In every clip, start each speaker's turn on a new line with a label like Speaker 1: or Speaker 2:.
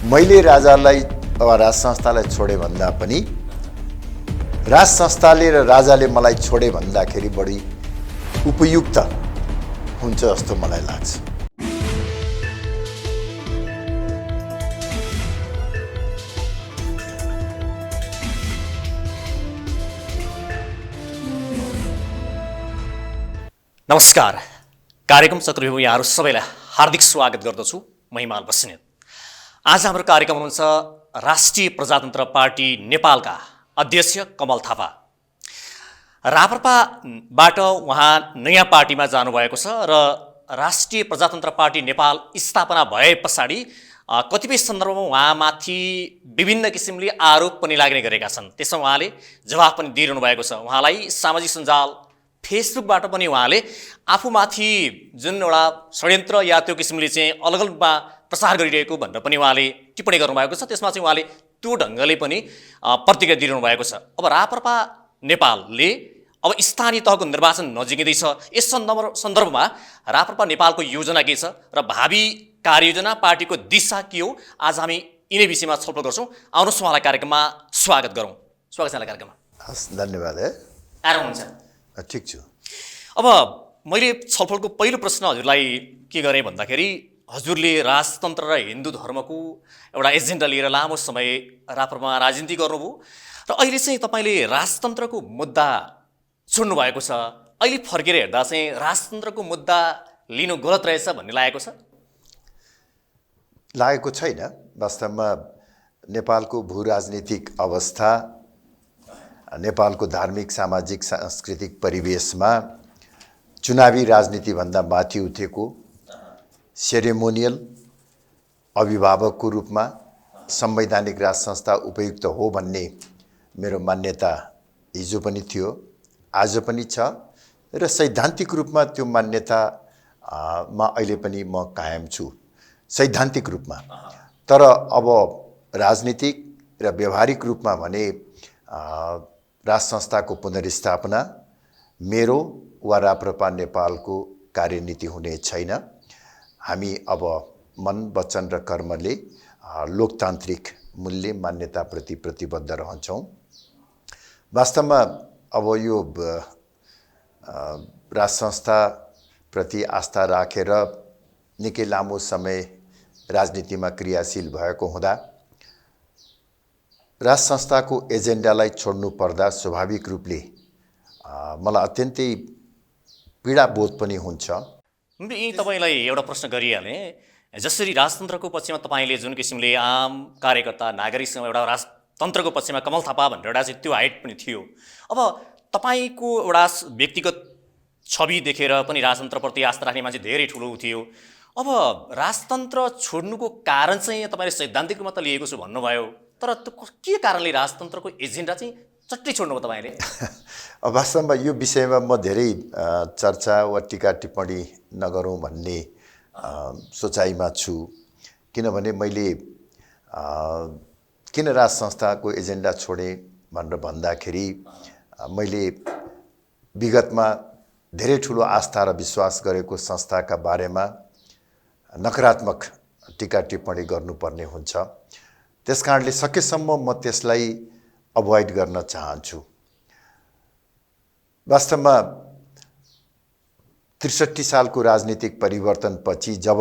Speaker 1: मैले राजालाई वा राज संस्थालाई छोडे भन्दा पनि राज संस्थाले र राजाले मलाई छोडे भन्दाखेरि बढी उपयुक्त हुन्छ जस्तो मलाई लाग्छ।
Speaker 2: नमस्कार, कार्यक्रम चक्रव्यूहमा यहाँहरू सबैलाई हार्दिक स्वागत गर्दछु। म हिमाल बस्नेत। आज हाम्रो कार्यक्रम हुनुहुन्छ राष्ट्रिय प्रजातन्त्र पार्टी नेपालका अध्यक्ष कमल थापा। राप्रपाबाट उहाँ नयाँ पार्टीमा जानुभएको छ र राष्ट्रिय प्रजातन्त्र पार्टी नेपाल स्थापना भए पछाडि कतिपय सन्दर्भमा उहाँमाथि विभिन्न किसिमले आरोप पनि लाग्ने गरेका छन्। त्यसमा उहाँले जवाफ पनि दिइरहनु भएको छ। उहाँलाई सामाजिक सञ्जाल फेसबुकबाट पनि उहाँले आफूमाथि जुन एउटा षड्यन्त्र या त्यो किसिमले चाहिँ अलग अलगमा प्रचार गरिरहेको भनेर पनि उहाँले टिप्पणी गर्नुभएको छ। त्यसमा चाहिँ उहाँले त्यो ढङ्गले पनि प्रतिक्रिया दिइरहनु भएको छ। अब राप्रपा नेपालले अब स्थानीय तहको निर्वाचन नजिकै छ। यस सन्दर्भमा राप्रपा नेपालको योजना के छ र भावी कार्ययोजना पार्टीको दिशा के हो, आज हामी यिनै विषयमा छलफल गर्छौँ। आउनुहोस् उहाँलाई कार्यक्रममा स्वागत गरौँ। स्वागत छ यहाँलाई कार्यक्रममा।
Speaker 1: हस्, धन्यवाद।
Speaker 2: आएर हुनुहुन्छ?
Speaker 1: ठिक छु।
Speaker 2: अब मैले छलफलको पहिलो प्रश्न हजुरलाई के गरेँ भन्दाखेरि, हजुरले राजतन्त्र र हिन्दू धर्मको एउटा एजेन्डा लिएर लामो समय राप्रपामा राजनीति गर्नुभयो र अहिले चाहिँ तपाईँले राजतन्त्रको मुद्दा छोड्नु भएको छ। अहिले फर्केर हेर्दा चाहिँ राजतन्त्रको मुद्दा लिनु गलत रहेछ भन्ने लागेको छ?
Speaker 1: लागेको छैन। वास्तवमा नेपालको भू राजनीतिक अवस्था, नेपालको धार्मिक सामाजिक सांस्कृतिक परिवेशमा चुनावी राजनीतिभन्दा माथि उठेको सेरेमोनियल अभिभावकको रूपमा संवैधानिक राज संस्था उपयुक्त हो भन्ने मेरो मान्यता हिजो पनि थियो, आज पनि छ र सैद्धान्तिक रूपमा त्यो मान्यतामा अहिले पनि म कायम छु, सैद्धान्तिक रूपमा। तर अब राजनीतिक र व्यवहारिक रूपमा भने राज संस्थाको पुनर्स्थापना मेरो वा राप्रपा नेपालको कार्यनीति हुने छैन। हामी अब मन, वचन र कर्मले लोकतान्त्रिक मूल्य मान्यताप्रति प्रतिबद्ध रहन्छौँ। वास्तवमा अब यो राज संस्थाप्रति आस्था राखेर निकै लामो समय राजनीतिमा क्रियाशील भएको हुँदा राज संस्थाको एजेन्डालाई छोड्नु पर्दा स्वाभाविक रूपले मलाई अत्यन्तै पीडाबोध पनि हुन्छ।
Speaker 2: यी तपाईँलाई एउटा प्रश्न गरिहालेँ। जसरी राजतन्त्रको पक्षमा तपाईँले जुन किसिमले आम कार्यकर्ता नागरिकसँग एउटा राजतन्त्रको पक्षमा कमल थापा भनेर एउटा चाहिँ त्यो हाइट पनि थियो। अब तपाईँको एउटा व्यक्तिगत छवि देखेर पनि राजतन्त्रप्रति आस्था राख्ने मान्छे धेरै ठुलो थियो। अब राजतन्त्र छोड्नुको कारण चाहिँ तपाईँले सैद्धान्तिक रूपमा त लिएको छु भन्नुभयो, तर त्यो के कारणले राजतन्त्रको एजेन्डा चाहिँ चट्टै छोड्नुभयो तपाईँले?
Speaker 1: वास्तवमा यो विषयमा म धेरै चर्चा वा टिका टिप्पणी नगरौँ भन्ने सोचाइमा छु। किनभने मैले किन राज संस्थाको एजेन्डा छोडेँ भनेर भन्दाखेरि मैले विगतमा धेरै ठुलो आस्था र विश्वास गरेको संस्थाका बारेमा नकारात्मक टिका टिप्पणी गर्नुपर्ने हुन्छ। त्यस कारणले सकेसम्म म त्यसलाई अभोइड गर्न चाहन्छु। वास्तवमा ६३ सालको राजनीतिक परिवर्तनपछि जब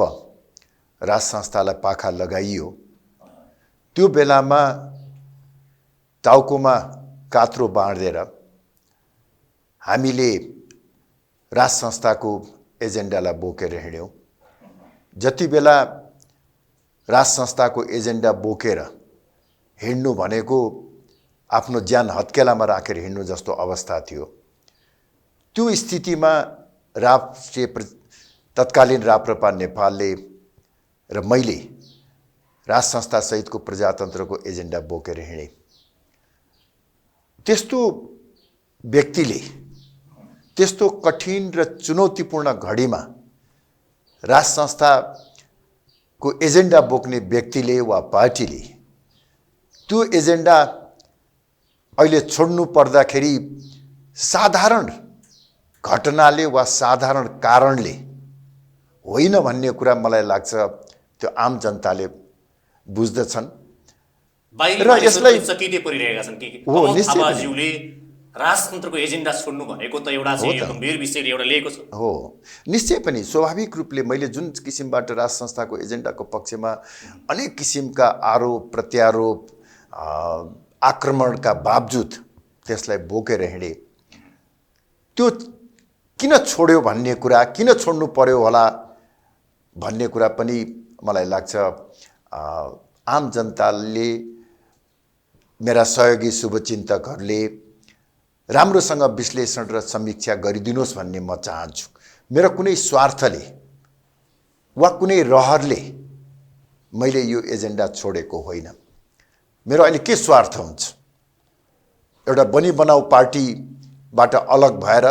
Speaker 1: राज संस्थालाई पाखा लगाइयो, त्यो बेलामा टाउकोमा कात्रो बाँडेर हामीले राज संस्थाको एजेन्डालाई बोकेर हिँड्यौँ। जति बेला राज संस्थाको एजेन्डा बोकेर हिँड्नु भनेको आफ्नो ज्यान हत्केलामा राखेर हिँड्नु जस्तो अवस्था थियो। त्यो स्थितिमा तत्कालीन राप्रपा नेपालले र मैले राज संस्थासहितको प्रजातन्त्रको एजेन्डा बोकेर हिँडेँ। त्यस्तो व्यक्तिले त्यस्तो कठिन र चुनौतीपूर्ण घडीमा राज संस्थाको एजेन्डा बोक्ने व्यक्तिले वा पार्टीले त्यो एजेन्डा अहिले छोड्नु पर्दाखेरि साधारण घटनाले वा साधारण कारणले होइन भन्ने कुरा मलाई लाग्छ त्यो आम जनताले बुझ्दछन्
Speaker 2: बाहिरी
Speaker 1: र
Speaker 2: मानिसहरू
Speaker 1: यसलाई
Speaker 2: चकिते परिरहेका छन् कि
Speaker 1: हो,
Speaker 2: कमल
Speaker 1: निश्चय पनि।
Speaker 2: थापाज्यूले राजतन्त्रको एजेन्डा छोड्नु भनेको त एउटा चाहिँ यो गम्भीर विषयले एउटा लिएको छ।
Speaker 1: हो, निश्चय पनि स्वाभाविक रूपले मैले जुन किसिमबाट राज संस्थाको एजेन्डाको पक्षमा अनेक किसिमका आरोप प्रत्यारोप आक्रमणका बावजुद त्यसलाई बोकेर हिँडे, त्यो किन छोड्यो भन्ने कुरा, किन छोड्नु पर्यो होला भन्ने कुरा पनि मलाई लाग्छ आम जनताले, मेरा सहयोगी शुभचिन्तकहरूले राम्रोसँग विश्लेषण र समीक्षा गरिदिनुहोस् भन्ने म चाहन्छु। मेरो कुनै स्वार्थले वा कुनै रहरले मैले यो एजेन्डा छोडेको होइन। मेरो अहिले के स्वार्थ हुन्छ? एउटा बनी बनाऊ पार्टीबाट अलग भएर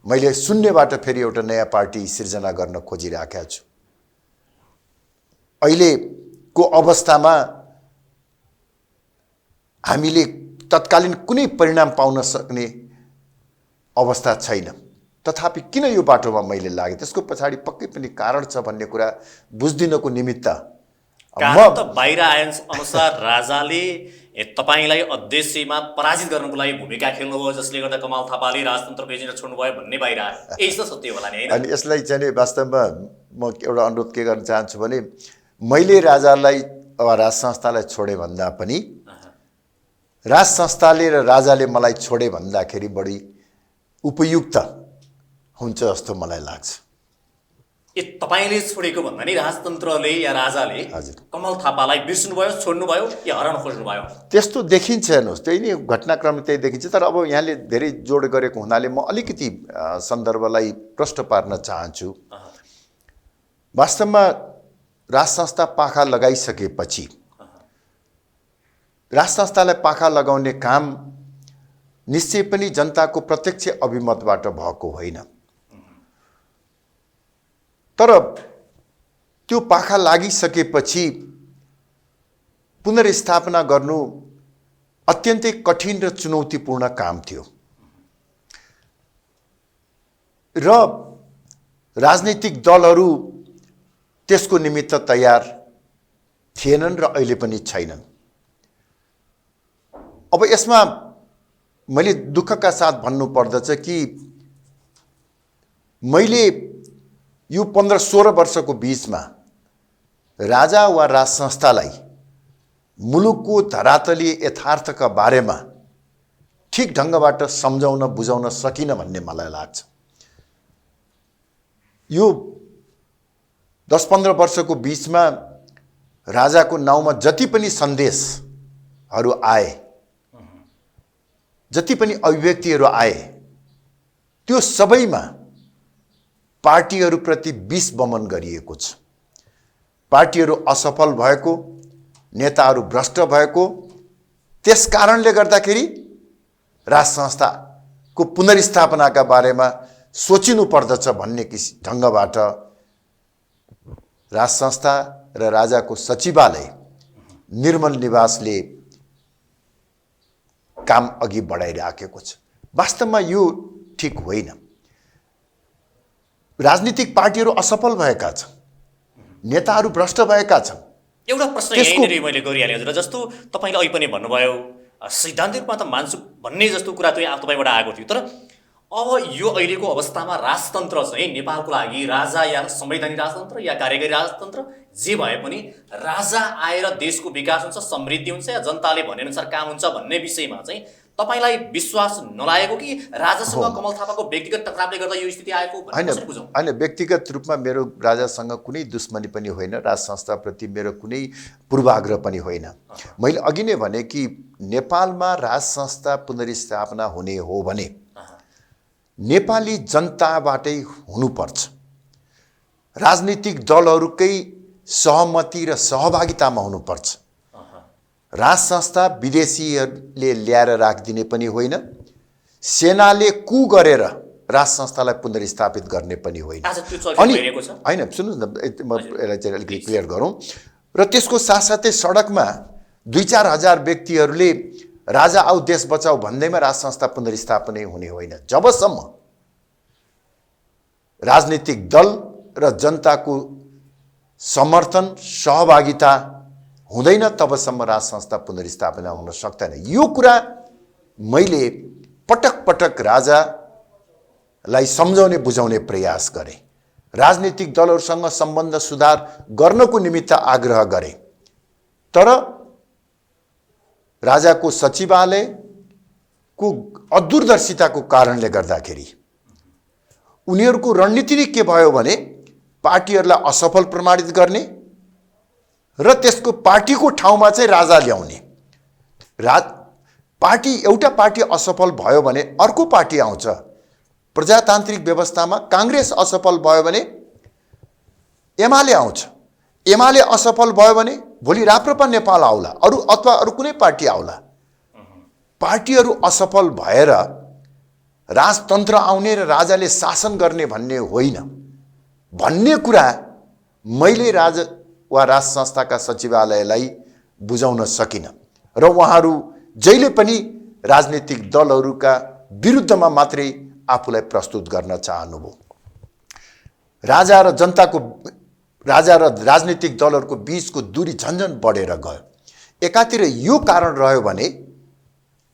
Speaker 1: मैले शून्यबाट फेरि एउटा नयाँ पार्टी सिर्जना गर्न खोजिराखेको छु। अहिलेको अवस्थामा हामीले तत्कालीन कुनै परिणाम पाउन सक्ने अवस्था छैन। तथापि किन यो बाटोमा मैले लागेँ, त्यसको पछाडि पक्कै पनि कारण छ भन्ने कुरा बुझ्दिनको निमित्त
Speaker 2: कारण त बाहिर आए अनुसार राजाले तपाईँलाई अध्यक्षमा पराजित गर्नको लागि भूमिका खेल्नुभयो, जसले गर्दा कमल थापाले राजतन्त्रको एजेन्डा छोड्नुभयो भन्ने बाहिर आयो। यही त सत्य होला नि, होइन?
Speaker 1: अनि यसलाई चाहिँ वास्तवमा म एउटा अनुरोध के गर्न चाहन्छु भने मैले राजालाई वा राज संस्थालाई छोडे भन्दा पनि राज संस्थाले र राजाले मलाई छोडे भन्दाखेरि बढी उपयुक्त हुन्छ जस्तो मलाई लाग्छ।
Speaker 2: तपाईँले छोडेको भन्दा नि राजतन्त्रले या राजाले कमल थापालाई बिर्सनुभयो, छोड्नुभयो या हराउन खोज्नुभयो?
Speaker 1: त्यस्तो देखिन्छ। हेर्नुहोस्, त्यही नै घटनाक्रम त्यही देखिन्छ। तर अब यहाँले धेरै जोड गरेको हुनाले म अलिकति सन्दर्भलाई प्रष्ट पार्न चाहन्छु। वास्तवमा राज संस्था पाखा लगाइसकेपछि राज संस्थालाई पाखा लगाउने काम निश्चय पनि जनताको प्रत्यक्ष अभिमतबाट भएको होइन। तर त्यो पाखा लागिसकेपछि पुनर्स्थापना गर्नु अत्यन्तै कठिन र चुनौतीपूर्ण काम थियो र राजनीतिक दलहरू त्यसको निमित्त तयार थिएनन् र अहिले पनि छैनन्। अब यसमा मैले दुःखका साथ भन्नु पर्दछ कि मैले यो 15-16 वर्षको बीचमा राजा वा राज संस्थालाई मुलुकको धरातलीय यथार्थका बारेमा ठिक ढङ्गबाट सम्झाउन बुझाउन सकिन भन्ने मलाई लाग्छ। यो 10-15 वर्षको बीचमा राजाको नाउँमा जति पनि सन्देशहरू आए, जति पनि अभिव्यक्तिहरू आए, त्यो सबैमा पार्टीहरूप्रति विष बमन गरिएको छ। पार्टीहरू असफल भएको, नेताहरू भ्रष्ट भएको, त्यस कारणले गर्दाखेरि राज संस्थाको पुनर्स्थापनाका बारेमा सोचिनु पर्दछ भन्ने ढङ्गबाट राज संस्था र राजाको सचिवालय निर्मल निवासले काम अघि बढाइराखेको छ। वास्तवमा यो ठिक होइन। राजनीतिक पार्टीहरू असफल भएका छन्, नेताहरू भ्रष्ट भएका छन्।
Speaker 2: एउटा प्रश्न यहीँनिर मैले गरिहालेँ हजुर, जस्तो तपाईँले अहिले पनि भन्नुभयो सैद्धान्तिक रूपमा त मान्छु भन्ने जस्तो कुरा चाहिँ तपाईँबाट आएको थियो। तर अब यो अहिलेको अवस्थामा राजतन्त्र चाहिँ नेपालको लागि राजा या संवैधानिक राजतन्त्र या कार्यकारी राजतन्त्र जे भए पनि राजा आएर देशको विकास हुन्छ, समृद्धि हुन्छ या जनताले भनेअनुसार काम हुन्छ भन्ने विषयमा चाहिँ तपाईँलाई विश्वास नलागेको कि राजासँग कमल थापाको व्यक्तिगत टकरावले गर्दा यो स्थिति आएको?
Speaker 1: होइन, व्यक्तिगत रूपमा मेरो राजासँग कुनै दुश्मनी पनि होइन, राज संस्थाप्रति मेरो कुनै पूर्वाग्रह पनि होइन। मैले अघि नै भने कि नेपालमा राज संस्था पुनर्स्थापना हुने हो भने नेपाली जनताबाटै हुनुपर्छ। राजनीतिक दलहरूकै सहमति र सहभागितामा हुनुपर्छ। राज संस्था विदेशीहरूले ल्याएर राखिदिने पनि होइन, सेनाले कु गरेर राज संस्थालाई पुनर्स्थापित गर्ने पनि होइन।
Speaker 2: अनि
Speaker 1: होइन, सुन्नुहोस् न, म यसलाई चाहिँ अलिकति क्लियर गरौँ। र त्यसको साथसाथै सडकमा 2-4 हजार व्यक्तिहरूले राजा आऊ देश बचाऊ भन्दैमा राज संस्था पुनर्स्थापना हुने होइन। जबसम्म राजनीतिक दल र जनताको समर्थन सहभागिता हुँदैन तबसम्म राज संस्था पुनर्स्थापना हुन सक्दैन। यो कुरा मैले पटक पटक राजालाई सम्झाउने बुझाउने प्रयास गरेँ। राजनीतिक दलहरूसँग सम्बन्ध सुधार गर्नको निमित्त आग्रह गरेँ। तर राजाको सचिवालयको अदूरदर्शिताको कारणले गर्दाखेरि उनीहरूको रणनीति के भयो भने पार्टीहरूलाई असफल प्रमाणित गर्ने र त्यसको पार्टीको ठाउँमा चाहिँ राजा ल्याउने। पार्टी एउटा पार्टी असफल भयो भने अर्को पार्टी आउँछ। प्रजातान्त्रिक व्यवस्थामा कांग्रेस असफल भयो भने एमाले आउँछ। एमाले असफल भयो भने भोलि राप्रपा नेपाल आउला, अथवा अरू कुनै पार्टी आउला। पार्टीहरू असफल भएर राजतन्त्र आउने र राजाले शासन गर्ने भन्ने होइन भन्ने कुरा मैले राज संस्थाका सचिवालयलाई बुझाउन सकिन र उहाँहरू जहिले पनि राजनीतिक दलहरूका विरुद्धमा मात्रै आफूलाई प्रस्तुत गर्न चाहनुभयो। राजा र राजनीतिक दलहरूको बीचको दूरी झन्झन बढेर गयो। एकातिर यो कारण रह्यो भने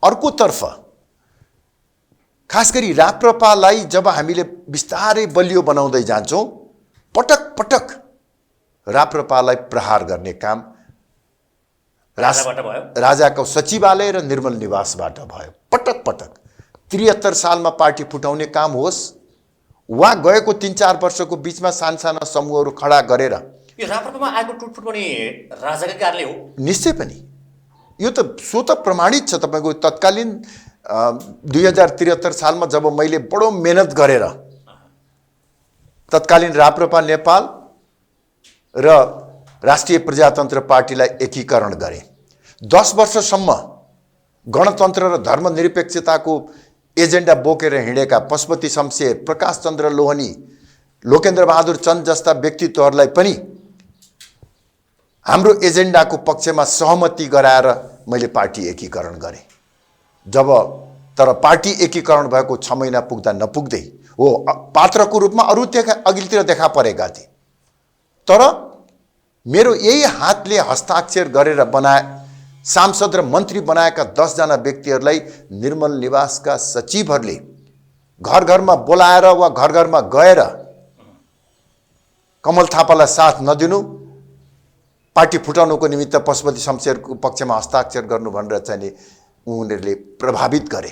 Speaker 1: अर्कोतर्फ खास गरी राप्रपालाई जब हामीले बिस्तारै बलियो बनाउँदै जान्छौँ, पटक पटक राप्रपालाई प्रहार गर्ने काम राजाको सचिवालय र निर्मल निवासबाट भयो। पटक पटक 73 सालमा पार्टी फुटाउने काम होस् वा गएको 3-4 वर्षको बीचमा साना समूहहरू खडा गरेर
Speaker 2: यो राप्रपामा आएको टुटफुट पनि राजाकै कारणले हो।
Speaker 1: निश्चय पनि यो त स्वतः प्रमाणित छ। तपाईको तत्कालीन 2073 सालमा जब मैले बडो मेहनत गरेर तत्कालीन राप्रपा नेपाल र राष्ट्रिय प्रजातन्त्र पार्टीलाई एकीकरण गरे। 10 वर्षसम्म गणतन्त्र र धर्मनिरपेक्षताको एजेन्डा बोकेर हिँडेका पशुपति शमशेर, प्रकाश चन्द्र लोहनी, लोकेन्द्र बहादुर चन्द जस्ता व्यक्तित्वहरूलाई पनि हाम्रो एजेन्डाको पक्षमा सहमति गराएर मैले पार्टी एकीकरण गरेँ। तर पार्टी एकीकरण भएको 6 महिना पुग्दा नपुग्दै हो पात्रको रूपमा अरू अघिल्तिर देखा परेका थिए। तर मेरो यही हातले हस्ताक्षर गरेर सांसद र मन्त्री बनाएका 10 जना व्यक्तिहरूलाई निर्मल निवासका सचिवहरूले घर घरमा बोलाएर वा घर घरमा गएर कमल थापालाई साथ नदिनु, पार्टी फुटाउनुको निमित्त पशुपति शमशेरको पक्षमा हस्ताक्षर गर्नु भनेर चाहिँ उनीहरूले प्रभावित गरे,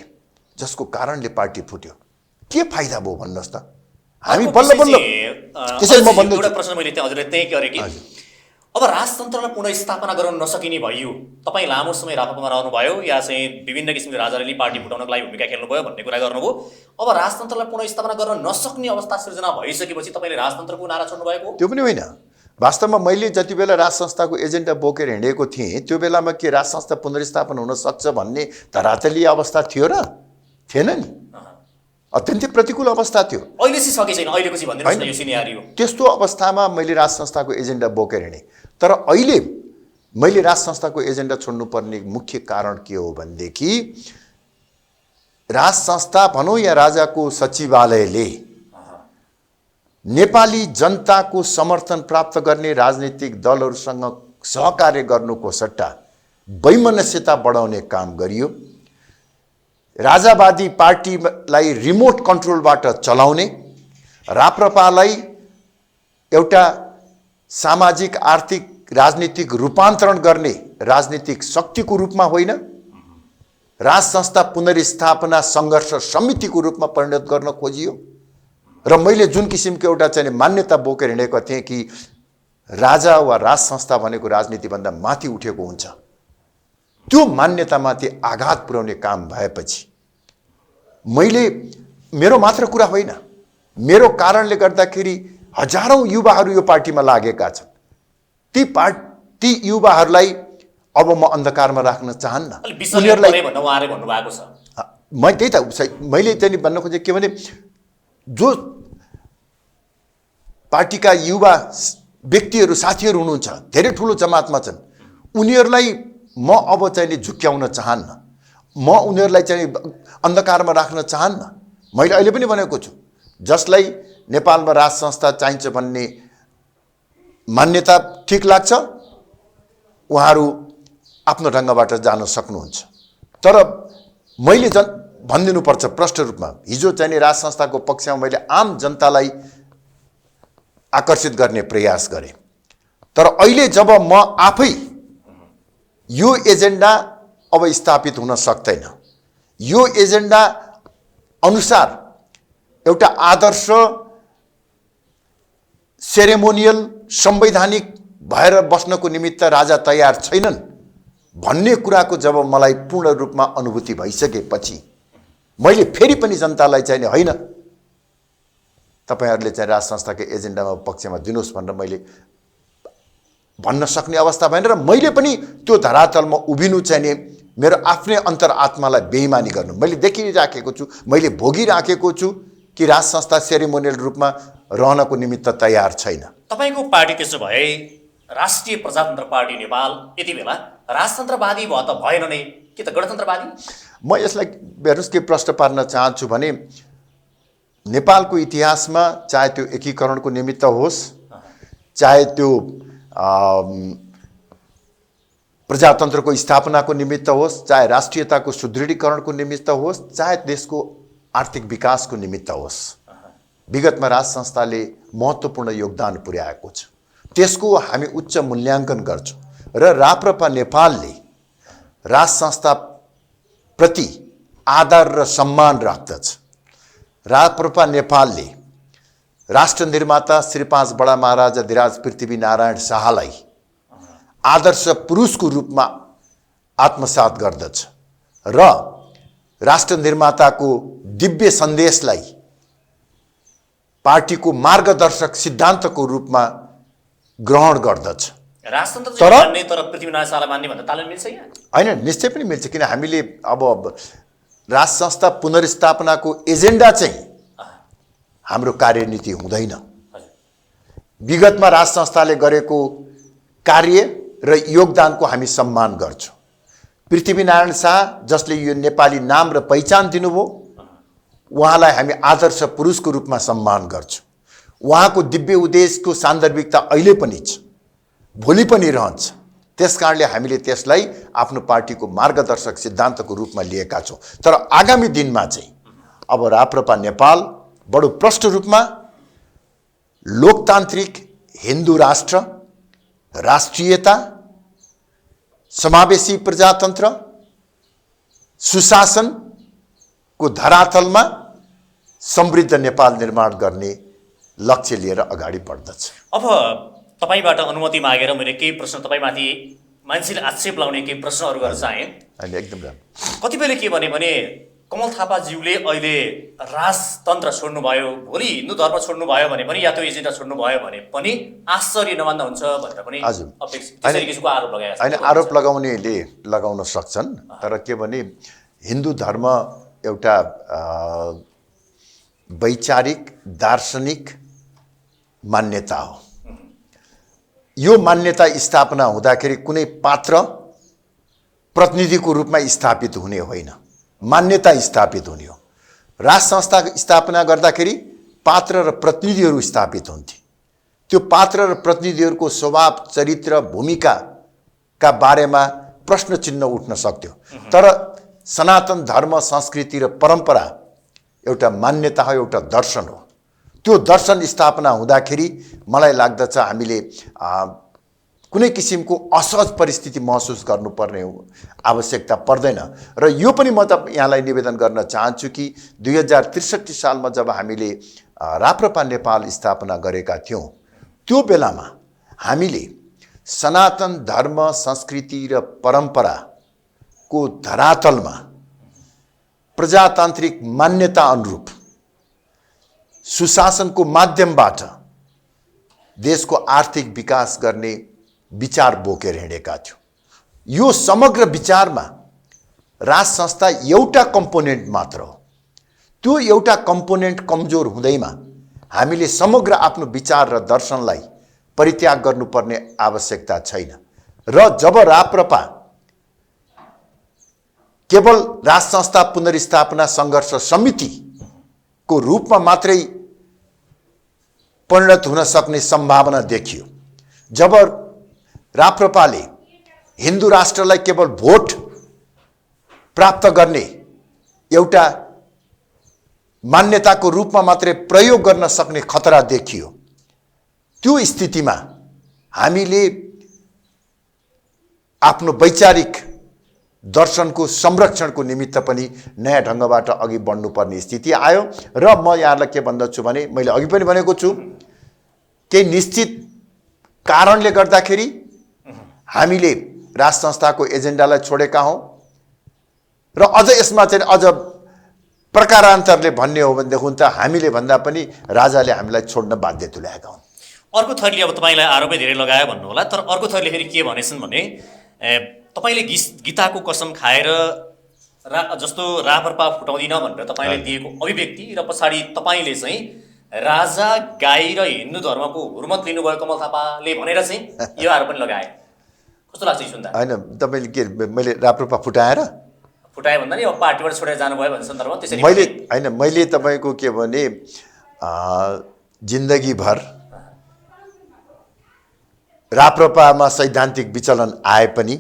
Speaker 1: जसको कारणले पार्टी फुट्यो। के फाइदा भयो भन्नुहोस् त? हामी बल्ल बल्ल त्यसैले म भन्दै
Speaker 2: एउटा प्रश्न मैले त्यहाँ हजुरले त्यही गरेँ कि अब राजतन्त्रलाई पुनर्स्थापना गर्न नसकिने भइयो। तपाईँ लामो समय राप्रपामा रहनुभयो या चाहिँ विभिन्न किसिमले राजाले पार्टी फुटाउनको लागि भूमिका खेल्नुभयो भन्ने कुरा गर्नुभयो। अब राजतन्त्रलाई पुनर्स्थापना गर्न नसक्ने अवस्था सृजना भइसकेपछि तपाईँले राजतन्त्रको नारा छोड्नु भएको?
Speaker 1: त्यो पनि होइन। वास्तवमा मैले जति बेला राज संस्थाको एजेन्डा बोकेर हिँडेको थिएँ त्यो बेलामा के राज संस्था पुनर्स्थापना हुन सक्छ भन्ने धरातलीय अवस्था थियो र? थिएन नि। अत्यन्तै प्रतिकूल अवस्था थियो।
Speaker 2: अहिले चाहिँ सके छैन, अहिलेको चाहिँ भन्दिनुहोस् न यो सिनेरियो।
Speaker 1: त्यस्तो अवस्थामा मैले राज संस्थाको एजेन्डा बोकेर हिँडेँ। तर अहिले मैले राज संस्थाको एजेन्डा छोड्नुपर्ने मुख्य कारण के हो भनेदेखि राज संस्था भनौँ या राजाको सचिवालयले नेपाली जनताको समर्थन प्राप्त गर्ने राजनीतिक दलहरूसँग सहकार्य गर्नुको सट्टा वैमनस्यता बढाउने काम गरियो। राजावादी पार्टीलाई रिमोट कन्ट्रोलबाट चलाउने, राप्रपालाई एउटा सामाजिक आर्थिक राजनीतिक रूपान्तरण गर्ने राजनीतिक शक्तिको रूपमा होइन, राज संस्था पुनर्स्थापना सङ्घर्ष समितिको रूपमा परिणत गर्न खोजियो। र मैले जुन किसिमको एउटा चाहिँ मान्यता बोकेर हिँडेको थिएँ कि राजा वा राज संस्था भनेको राजनीतिभन्दा माथि उठेको हुन्छ, त्यो मान्यतामाथि आघात पुर्याउने काम भएपछि मैले मेरो मात्र कुरा होइन, मेरो कारणले गर्दाखेरि हजारौं युवाहरू यो पार्टीमा लागेका छन्। ती युवाहरूलाई अब म अन्धकारमा राख्न चाहन्न।
Speaker 2: उनीहरूलाई भन्नुभएको छ।
Speaker 1: त्यही त मैले चाहिँ भन्न खोजेँ के भने जो पार्टीका युवा व्यक्तिहरू साथीहरू हुनुहुन्छ धेरै ठुलो जमातमा छन्, उनीहरूलाई म अब चाहिँ झुक्क्याउन चाहन्न, म उनीहरूलाई चाहिँ अन्धकारमा राख्न चाहन्न। मैले अहिले पनि भनेको छु, जसलाई नेपालमा राज संस्था चाहिन्छ भन्ने मान्यता ठिक लाग्छ उहाँहरू आफ्नो ढङ्गबाट जान सक्नुहुन्छ। तर मैले भनिदिनुपर्छ प्रष्ट रूपमा, हिजो चाहिँ राज संस्थाको पक्षमा मैले आम जनतालाई आकर्षित गर्ने प्रयास गरेँ। तर अहिले जब म आफै यो एजेन्डा अब स्थापित हुन सक्दैन, यो एजेन्डा अनुसार एउटा आदर्श सेरेमोनियल संवैधानिक भएर बस्नको निमित्त राजा तयार छैनन् भन्ने कुराको जब मलाई पूर्ण रूपमा अनुभूति भइसकेपछि मैले फेरि पनि जनतालाई चाहिँ होइन तपाईहरूले चाहिँ राज संस्थाको एजेन्डामा पक्षमा दिनुहोस् भनेर मैले भन्न सक्ने अवस्था भएन र मैले पनि त्यो धरातलमा उभिनु चाहिँ मेरो आफ्नै अन्तरआत्मालाई बेइमानी गर्नु मैले देखिराखेको छु, मैले भोगिराखेको छु कि राज संस्था सेरेमोनियल रूपमा रहनको निमित्त तयार छैन।
Speaker 2: तपाईको पार्टी त्यसो भए राष्ट्रिय प्रजातन्त्र पार्टी नेपाल यति बेला राजतन्त्रवादी भयो त भएन नै कि त गणतन्त्रवादी?
Speaker 1: म यसलाई हेर्नुहोस् के प्रश्न पार्न चाहन्छु भने नेपालको इतिहासमा चाहे त्यो एकीकरणको निमित्त होस्, चाहे त्यो प्रजातन्त्रको स्थापनाको निमित्त होस्, चाहे राष्ट्रियताको सुदृढीकरणको निमित्त होस्, चाहे देशको आर्थिक विकासको निमित्त होस्, विगतमा राज संस्थाले महत्त्वपूर्ण योगदान पुर्याएको छ। त्यसको हामी उच्च मूल्याङ्कन गर्छौँ र राप्रपा नेपालले राज संस्था प्रति आदर र सम्मान राख्दछ। राप्रपा नेपालले राष्ट्र निर्माता श्री 5 बडा महाराजा धिराज पृथ्वीनारायण शाहलाई आदर्श पुरुषको रूपमा आत्मसात गर्दछ र राष्ट्र निर्माताको दिव्य सन्देशलाई पार्टीको मार्गदर्शक सिद्धान्तको रूपमा ग्रहण गर्दछ।
Speaker 2: राजतन्त्र चाहिँ मान्ने तर पृथ्वीनारायण शाहलाई मान्ने भन्दा तालमेल मिल्छ यहाँ?
Speaker 1: होइन, निश्चय पनि मिल्छ, किन हामीले अब राज संस्था पुनर्स्थापनाको एजेन्डा चाहिँ हाम्रो कार्यनीति हुँदैन। विगतमा राज संस्थाले गरेको कार्य र योगदानको हामी सम्मान गर्छौँ। पृथ्वीनारायण शाह जसले यो नेपाली नाम र पहिचान दिनुभयो, उहाँलाई हामी आदर्श पुरुषको रूपमा सम्मान गर्छौँ। उहाँको दिव्य उद्देश्यको सान्दर्भिकता अहिले पनि छ, भोलि पनि रहन्छ। त्यसकारणले हामीले त्यसलाई आफ्नो पार्टीको मार्गदर्शक सिद्धान्तको रूपमा लिएका छौँ। तर आगामी दिनमा चाहिँ अब राप्रपा नेपाल बडो प्रष्ट रूपमा लोकतान्त्रिक हिन्दू राष्ट्र, राष्ट्रियता, समावेशी प्रजातन्त्र, सुशासनको धरातलमा समृद्ध नेपाल निर्माण गर्ने लक्ष्य लिएर अगाडि बढ्दछ।
Speaker 2: अब तपाईबाट अनुमति मागेर मैले केही प्रश्न तपाईमाथि मान्छेले आक्षेप लाउने केही प्रश्नहरू गर्न चाहेँ।
Speaker 1: अहिले एकदम राम्रो।
Speaker 2: कतिपयले के भने कमल थापाज्यूले अहिले राजतन्त्र छोड्नुभयो, भोलि हिन्दू धर्म छोड्नुभयो भने पनि या त्यो एजेन्डा छोड्नुभयो भने पनि आश्चर्य नमान्दा हुन्छ भनेर पनि त्यसरी किसिमको आरोप लगाएको छ।
Speaker 1: होइन, आरोप लगाउनेले लगाउन सक्छन्, तर के भने हिन्दू धर्म एउटा वैचारिक दार्शनिक मान्यता हो। यो मान्यता स्थापना हुँदाखेरि कुनै पात्र प्रतिनिधिको रूपमा स्थापित हुने होइन, मान्यता स्थापित हुने हो। राज संस्था स्थापना गर्दाखेरि पात्र र प्रतिनिधिहरू स्थापित हुन्थे। त्यो पात्र र प्रतिनिधिहरूको स्वभाव, चरित्र, भूमिकाका बारेमा प्रश्न चिन्ह उठ्न सक्थ्यो। तर सनातन धर्म, संस्कृति र परम्परा एउटा मान्यता हो, एउटा दर्शन हो। त्यो दर्शन स्थापना हुँदाखेरि मलाई लाग्दछ हामीले कुनै किसिमको असहज परिस्थिति महसुस गर्नुपर्ने आवश्यकता पर्दैन। र यो पनि म त यहाँलाई निवेदन गर्न चाहन्छु कि 2063 सालमा जब हामीले राप्रपा नेपाल स्थापना गरेका थियौँ, त्यो बेलामा हामीले सनातन धर्म, संस्कृति र परम्पराको धरातलमा प्रजातान्त्रिक मान्यता अनुरूप सुशासनको माध्यमबाट देशको आर्थिक विकास गर्ने विचार बोकेर हिँडेका थियौँ। यो समग्र विचारमा राज संस्था एउटा कम्पोनेन्ट मात्र हो। त्यो एउटा कम्पोनेन्ट कमजोर हुँदैमा हामीले समग्र आफ्नो विचार र दर्शनलाई परित्याग गर्नुपर्ने आवश्यकता छैन। र जब राप्रपा केवल राज संस्था पुनर्स्थापना सङ्घर्ष समितिको रूपमा मात्रै परिणत हुन सक्ने सम्भावना देखियो, जब राप्रपाले हिन्दू राष्ट्रलाई केवल भोट प्राप्त गर्ने एउटा मान्यताको रूपमा मात्रै प्रयोग गर्न सक्ने खतरा देखियो। त्यो स्थितिमा हामीले आफ्नो वैचारिक दर्शनको संरक्षणको निमित्त पनि नयाँ ढङ्गबाट अघि बढ्नुपर्ने स्थिति आयो। र म यहाँलाई के भन्दछु भने, मैले अघि पनि भनेको छु, केही निश्चित कारणले गर्दाखेरि हामीले राज संस्थाको एजेन्डालाई छोडेका हौँ र अझ यसमा चाहिँ अझ प्रकारान्तरले भन्ने हो भनेदेखि त हामीले भन्दा पनि राजाले हामीलाई छोड्न बाध्य तुल्याएका हुन्।
Speaker 2: अर्को थरीले अब तपाईँलाई आरोपै धेरै लगायो भन्नु होला, तर अर्को थरीले फेरि के भनेछन् भने तपाईँले गीताको कसम खाएर जस्तो राप्रपा फुटाउँदिन भनेर तपाईँले दिएको अभिव्यक्ति र पछाडि तपाईँले चाहिँ राजा गाई र हिन्दू धर्मको हुर्मत लिनुभयो कमल थापाले भनेर चाहिँ यो आरोप पनि लगाए। कस्तो लाग्छ सुन्दा?
Speaker 1: होइन, तपाईँले के मैले राप्रपा फुटाएर
Speaker 2: फुटायो भन्दा नि अब पार्टीबाट छोडेर जानुभयो भन्ने सन्दर्भमा त्यसरी
Speaker 1: मैले तपाईँको के भने जिन्दगीभर राप्रपामा सैद्धान्तिक विचलन आए पनि,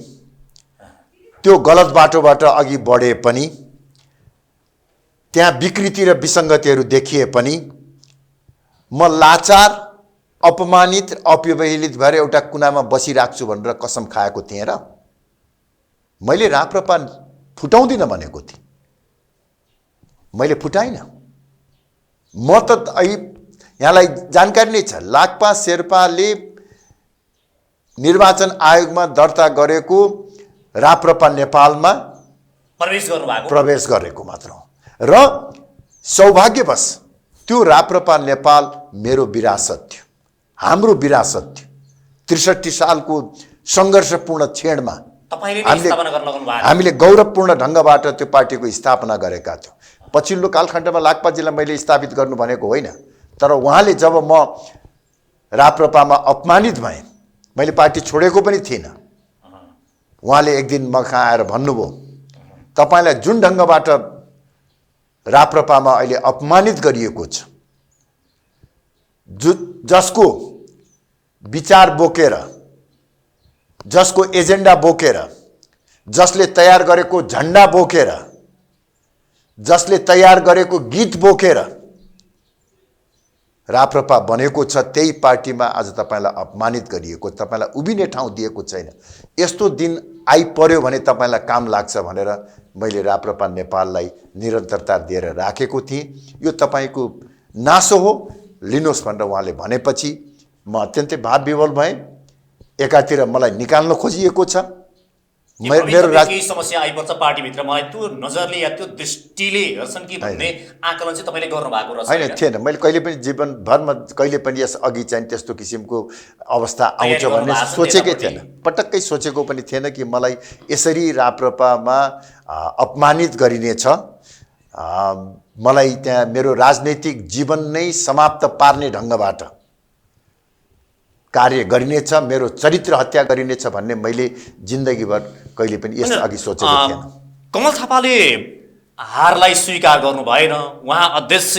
Speaker 1: त्यो गलत बाटोबाट अघि बढे पनि, त्यहाँ विकृति र विसङ्गतिहरू देखिए पनि म लाचार, अपमानित, अपविहित भएर एउटा कुनामा बसिराख्छु भनेर कसम खाएको थिएँ र मैले राप्रपा फुटाउँदिनँ भनेको थिएँ। मैले फुटाइनँ। म त यहाँलाई जानकारी नै छ, लाक्पा शेर्पाले निर्वाचन आयोगमा दर्ता गरेको राप्रपा नेपालमा प्रवेश गरेको मात्र हो र सौभाग्यवश त्यो राप्रपा नेपाल मेरो विरासत थियो, हाम्रो विरासत थियो। 63 सालको सङ्घर्षपूर्ण क्षणमा हामीले गौरवपूर्ण ढङ्गबाट त्यो पार्टीको स्थापना गरेका थियौँ। पछिल्लो कालखण्डमा लाक्पाजीलाई मैले स्थापित गर्नु भनेको होइन, तर उहाँले जब म राप्रपामा अपमानित भएँ, मैले पार्टी छोडेको पनि थिइनँ, उहाँले एक दिन मखा आएर भन्नुभयो, तपाईँलाई जुन ढङ्गबाट राप्रपामा अहिले अपमानित गरिएको छ, जसको विचार बोकेर, जसको एजेन्डा बोकेर, जसले तयार गरेको झन्डा बोकेर, जसले तयार गरेको गीत बोकेर राप्रपा बनेको छ, त्यही पार्टीमा आज तपाईँलाई अपमानित गरिएको, तपाईँलाई उभिने ठाउँ दिएको छैन। यस्तो दिन आइपर्यो भने तपाईँलाई काम लाग्छ भनेर मैले राप्रपा नेपाललाई निरन्तरता दिएर राखेको थिएँ। यो तपाईँको नासो हो, लिनुहोस् भनेर उहाँले भनेपछि म अत्यन्तै भावविह्वल भएँ। एकातिर मलाई निकाल्न खोजिएको छ,
Speaker 2: मेरो केही समस्या आइपर्छ पार्टीभित्र, मलाई त्यो नजरले या त्यो दृष्टिले हेर्छन् कि भन्ने आकलन चाहिँ तपाईँले गर्नुभएको रहेछ?
Speaker 1: होइन, थिएन। मैले कहिले पनि जीवनभरमा कहिले पनि यस अघि चाहिँ त्यस्तो किसिमको अवस्था आउँछ भन्ने सोचेकै थिएन, पटक्कै सोचेको पनि थिएन कि मलाई यसरी राप्रपामा अपमानित गरिनेछ, मलाई त्यहाँ मेरो राजनैतिक जीवन नै समाप्त पार्ने ढङ्गबाट कार्य गरिनेछ, मेरो चरित्र हत्या गरिनेछ भन्ने मैले जिन्दगीभर कहिले पनि यस अघि सोचेको थिएन।
Speaker 2: कमल थापाले हारलाई स्वीकार गर्नु भएन, उहाँ अध्यक्ष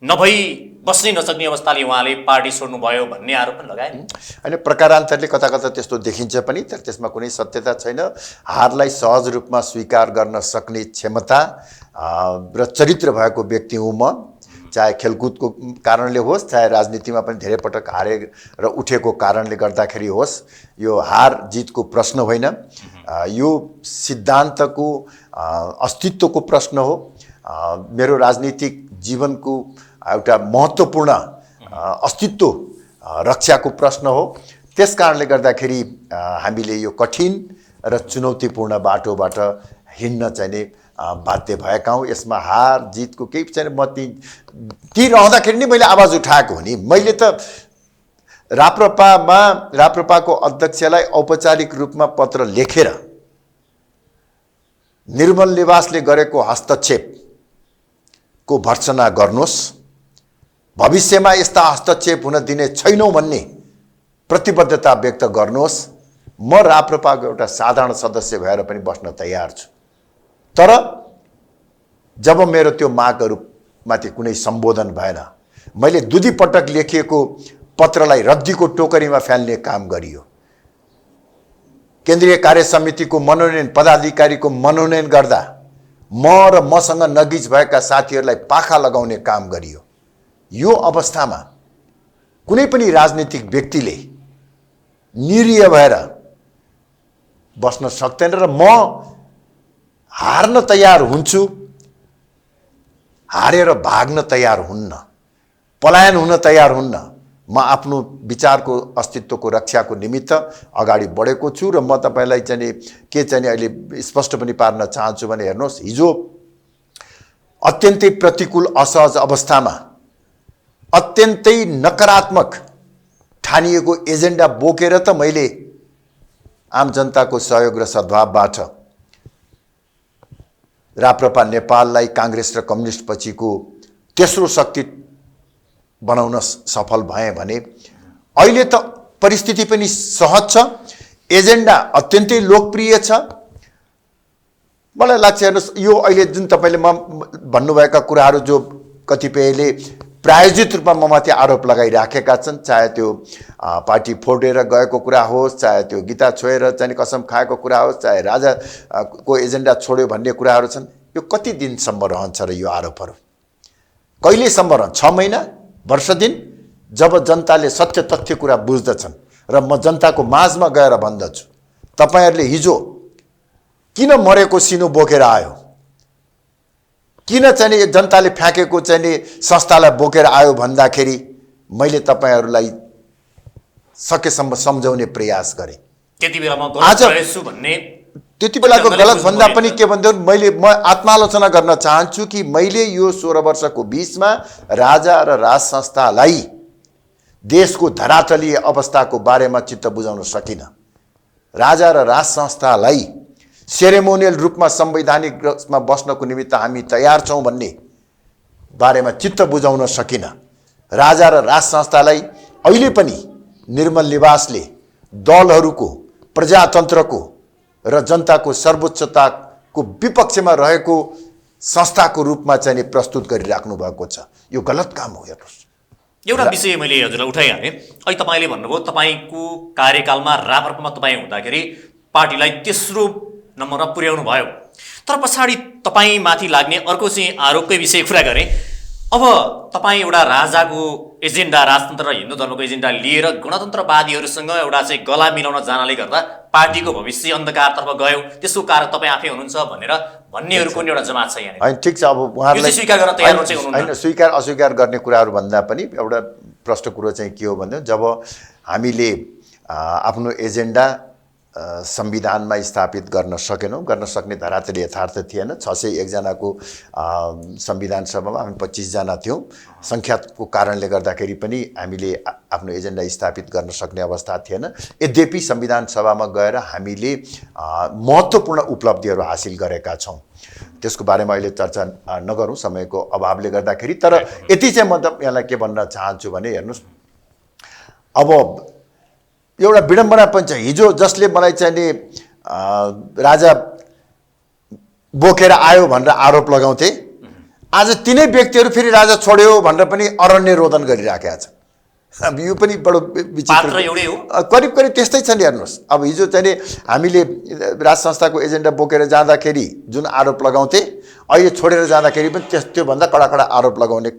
Speaker 2: नभई बस्नै नसक्ने अवस्थाले उहाँले पार्टी छोड्नुभयो भन्ने आरोप पनि लगाए।
Speaker 1: होइन, प्रकारान्तरले कता कता त्यस्तो देखिन्छ पनि, तर त्यसमा कुनै सत्यता छैन। हारलाई सहज रूपमा स्वीकार गर्न सक्ने क्षमता र चरित्र भएको व्यक्ति हुँ म, चाहे खेलकुदको कारणले होस्, चाहे राजनीतिमा पनि धेरै पटक हारे र उठेको कारणले गर्दाखेरि होस्। यो हार जितको प्रश्न होइन, यो सिद्धान्तको अस्तित्वको प्रश्न हो। मेरो राजनीतिक जीवनको एउटा महत्त्वपूर्ण अस्तित्व रक्षाको प्रश्न हो। त्यस कारणले गर्दाखेरि हामीले यो कठिन र चुनौतीपूर्ण बाटोबाट हिँड्न चाहिँ बाध्य भएका हौँ। यसमा हार जितको केही छैन। म ती रहँदाखेरि नै मैले आवाज उठाएको हो नि। मैले त राप्रपाको अध्यक्षलाई औपचारिक रूपमा पत्र लेखेर निर्मल निवासले गरेको हस्तक्षेपको भर्त्सना गर्नुहोस्, भविष्यमा यस्ता हस्तक्षेप हुन दिने छैनौँ भन्ने प्रतिबद्धता व्यक्त गर्नुहोस्। म राप्रपाको एउटा साधारण सदस्य भएर पनि बस्न तयार छु। तर जब मेरो त्यो मागहरूमाथि कुनै सम्बोधन भएन, मैले दुई पटक लेखिएको पत्रलाई रद्दीको टोकरीमा फाल्ने काम गरियो। केन्द्रीय कार्य समितिको मनोनयन पदाधिकारीको मनोनयन गर्दा म र मसँग नगिज भएका साथीहरूलाई पाखा लगाउने काम गरियो। यो अवस्थामा कुनै पनि राजनीतिक व्यक्तिले निरीह भएर बस्न सक्दैन र म हार्न तयार हुन्छु, हारेर भाग्न तयार हुन्न, पलायन हुन तयार हुन्न। म आफ्नो विचारको अस्तित्वको रक्षाको निमित्त अगाडि बढेको छु र म तपाईलाई चाहिँ के चाहिँ अहिले स्पष्ट पनि पार्न चाहन्छु भने हेर्नुहोस्, हिजो अत्यन्तै प्रतिकूल असहज अवस्थामा अत्यन्तै नकारात्मक ठानिएको एजेन्डा बोकेर त मैले आम जनताको सहयोग र सद्भावबाट राप्रपा नेपाललाई काङ्ग्रेस र कम्युनिस्ट पछिको तेस्रो शक्ति बनाउन सफल भएँ भने अहिले त परिस्थिति पनि सहज छ, एजेन्डा अत्यन्तै लोकप्रिय छ। मलाई लाग्छ हेर्नुहोस्, यो अहिले जुन तपाईँले भन्नुभएका कुराहरू जो कतिपयले प्रायोजित रूपमा ममाथि आरोप लगाइराखेका छन्, चाहे त्यो पार्टी फोडेर गएको कुरा होस्, चाहे त्यो गीता छोएर चाहिँ कसम खाएको कुरा होस्, चाहे राजाको एजेन्डा छोड्यो भन्ने कुराहरू छन्, यो कति दिनसम्म रहन्छ र यो आरोपहरू कहिलेसम्म रहन्छ? 6 महिना, वर्ष दिन? जब जनताले सत्य तथ्य कुरा बुझ्दछन् र म जनताको माझमा गएर भन्दछु, तपाईँहरूले हिजो किन मरेको सिनो बोकेर आयो, किन चाहिँ जनताले फ्याँकेको चाहिँ संस्थालाई बोकेर आयो भन्दाखेरि मैले तपाईँहरूलाई सकेसम्म सम्झाउने प्रयास गरेँ।
Speaker 2: त्यति बेला म गलत रहेछु भन्ने,
Speaker 1: त्यति बेलाको गलत भन्दा पनि के भन्दै म आत्मालोचना गर्न चाहन्छु कि मैले यो 16 वर्षको बीचमा राजा र राज संस्थालाई देशको धरातलीय अवस्थाको बारेमा चित्त बुझाउन सकिनँ। राजा र राज संस्थालाई सेरेमोनियल रूपमा संवैधानिक रूपमा बस्नको निमित्त हामी तयार छौँ भन्ने बारेमा चित्त बुझाउन सकिनँ। राजा र राज संस्थालाई अहिले पनि निर्मल निवासले दलहरूको, प्रजातन्त्रको र जनताको सर्वोच्चताको विपक्षमा रहेको संस्थाको रूपमा चाहिँ प्रस्तुत गरिराख्नु भएको छ। यो गलत काम हो। हेर्नुहोस्,
Speaker 2: एउटा विषय मैले हजुरलाई उठाइहालेँ। अहिले तपाईँले भन्नुभयो तपाईँको कार्यकालमा राप्रपामा तपाईँ हुँदाखेरि पार्टीलाई तेस्रो नम्बरमा पुर्याउनु भयो, तर पछाडि तपाईँमाथि लाग्ने अर्को चाहिँ आरोपकै विषय कुरा गरेँ। अब तपाईँ एउटा राजाको एजेन्डा, राजतन्त्र र हिन्दू धर्मको एजेन्डा लिएर गणतन्त्रवादीहरूसँग एउटा चाहिँ गला मिलाउन जानले गर्दा पार्टीको भविष्य अन्धकारतर्फ गयो, त्यसको कारण तपाईँ आफै हुनुहुन्छ भनेर भन्नेहरूको पनि एउटा जमात छ यहाँ।
Speaker 1: होइन, ठिक छ। अब उहाँहरूलाई
Speaker 2: स्वीकार गर्न तयार हुनुहुन्छ?
Speaker 1: होइन, स्वीकार अस्वीकार गर्ने कुराहरू भन्दा पनि एउटा प्रश्न कुरो चाहिँ के हो भने, जब हामीले आफ्नो एजेन्डा संविधानमा स्थापित गर्न सकेनौँ, गर्न सक्ने धरातलीय यथार्थ थिएन। 601 जनाको संविधान सभामा हामी 25 जना थियौँ। सङ्ख्याको कारणले गर्दाखेरि पनि हामीले आफ्नो एजेन्डा स्थापित गर्न सक्ने अवस्था थिएन। यद्यपि संविधान सभामा गएर हामीले महत्त्वपूर्ण उपलब्धिहरू हासिल गरेका छौँ। त्यसको बारेमा अहिले चर्चा नगरौँ समयको अभावले गर्दाखेरि। तर यति चाहिँ म यहाँलाई के भन्न चाहन्छु भने, हेर्नुहोस्, अब एउटा विडम्बना पनि छ। हिजो जसले मलाई चाहिँ नि राजा बोकेर आयो भनेर आरोप लगाउँथे, आज तिनै व्यक्तिहरू फेरि राजा छोड्यो भनेर पनि अरण्य रोदन गरिराखेका छ। अब यो पनि बडो विचित्र, करिब करिब त्यस्तै छ नि। हेर्नुहोस्, अब हिजो चाहिँ नि हामीले राज संस्थाको एजेन्डा बोकेर जाँदाखेरि जुन आरोप लगाउँथे, अहिले छोडेर जाँदाखेरि पनि त्योभन्दा कडा कडा आरोप लगाउने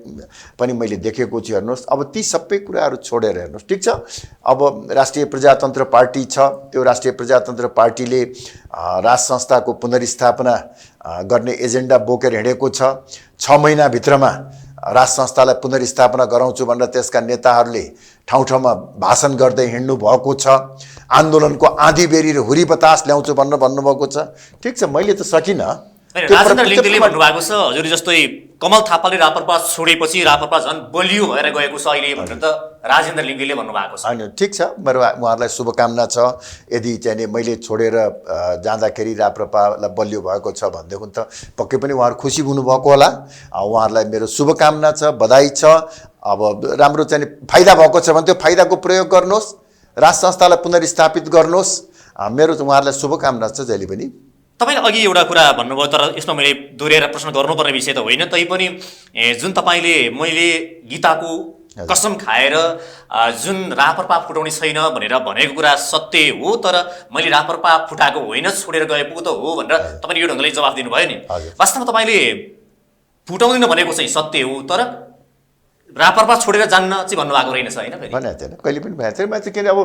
Speaker 1: पनि मैले देखेको छु। हेर्नुहोस्, अब ती सबै कुराहरू छोडेर हेर्नुहोस्, ठिक छ, अब राष्ट्रिय प्रजातन्त्र पार्टी छ, त्यो राष्ट्रिय प्रजातन्त्र पार्टीले राज संस्थाको पुनर्स्थापना गर्ने एजेन्डा बोकेर हिँडेको छ। 6 महिनाभित्रमा राज संस्थालाई पुनर्स्थापना गराउँछु भनेर त्यसका नेताहरूले ठाउँ ठाउँमा भाषण गर्दै हिँड्नु भएको छ। आन्दोलनको आँधी बेरी र हुरी बतास ल्याउँछु भनेर भन्नुभएको छ। ठिक छ, मैले त सकिनँ।
Speaker 2: राजेन्द्र लिङ्गदेले भन्नुभएको छ, हजुर जस्तै कमल थापाले राप्रपा छोडेपछि राप्रपा झन् बलियो भएर गएको छ अहिले भनेर त राजेन्द्र लिङ्गदेले भन्नुभएको छ।
Speaker 1: होइन, ठिक छ, मेरो उहाँहरूलाई शुभकामना छ। यदि चाहिँ मैले छोडेर जाँदाखेरि राप्रपालाई बलियो भएको छ भनेदेखि त पक्कै पनि उहाँहरू खुसी हुनुभएको होला। उहाँहरूलाई मेरो शुभकामना छ, बधाई छ। अब राम्रो चाहिँ फाइदा भएको छ भने त्यो फाइदाको प्रयोग गर्नुहोस्, राज संस्थालाई पुनर्स्थापित गर्नुहोस्। मेरो उहाँहरूलाई शुभकामना छ जहिले पनि।
Speaker 2: तपाईँले अघि एउटा कुरा भन्नुभयो, तर यसमा मैले दोहोऱ्याएर प्रश्न गर्नुपर्ने विषय त होइन, तैपनि जुन तपाईँले मैले गीताको कसम खाएर जुन रापरपा फुटाउने छैन भनेर भनेको कुरा सत्य हो, तर मैले रापरपा फुटाएको होइन छोडेर गए पो त हो भनेर तपाईँले यो ढङ्गले जवाफ दिनुभयो नि। वास्तवमा तपाईँले फुटाउँदैन भनेको चाहिँ सत्य हो, तर रापरपा छोडेर जान्न चाहिँ भन्नुभएको रहेनछ होइन?
Speaker 1: भनेको थिएन, कहिले पनि भनेको थिएन। मान्छे किन अब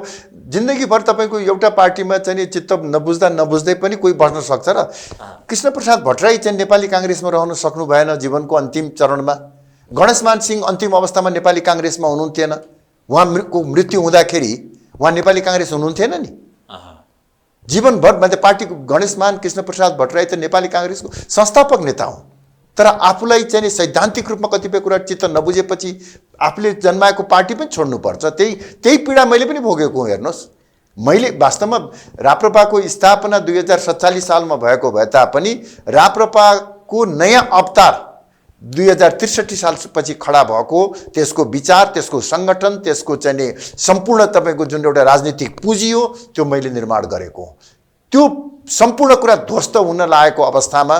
Speaker 1: जिन्दगीभर तपाईँको एउटा पार्टीमा चाहिँ चित्त नबुझ्दै पनि कोही बस्न सक्छ र कृष्णप्रसाद भट्टराई चाहिँ नेपाली काङ्ग्रेसमा रहन सक्नु भएन जीवनको अन्तिम चरणमा। गणेशमान सिंह अन्तिम अवस्थामा नेपाली काङ्ग्रेसमा हुनुहुन्थेन, उहाँको मृत्यु हुँदाखेरि उहाँ नेपाली काङ्ग्रेस हुनुहुन्थेन नि। जीवनभर मान्छे पार्टीको गणेशमान कृष्णप्रसाद भट्टराई त नेपाली काङ्ग्रेसको संस्थापक नेता हुन्, तर आफूलाई चाहिँ सैद्धान्तिक रूपमा कतिपय कुरा चित्त नबुझेपछि आफूले जन्माएको पार्टी पनि छोड्नुपर्छ। त्यही पीडा मैले पनि भोगेको हुँ। हेर्नुहोस्, मैले वास्तवमा राप्रपाको स्थापना 2047 सालमा भएको भए तापनि राप्रपाको नयाँ अवतार 2063 सालपछि खडा भएको, त्यसको विचार, त्यसको सङ्गठन, त्यसको चाहिँ सम्पूर्ण तपाईँको जुन एउटा राजनीतिक पुँजी हो त्यो मैले निर्माण गरेको। त्यो सम्पूर्ण कुरा ध्वस्त हुन लागेको अवस्थामा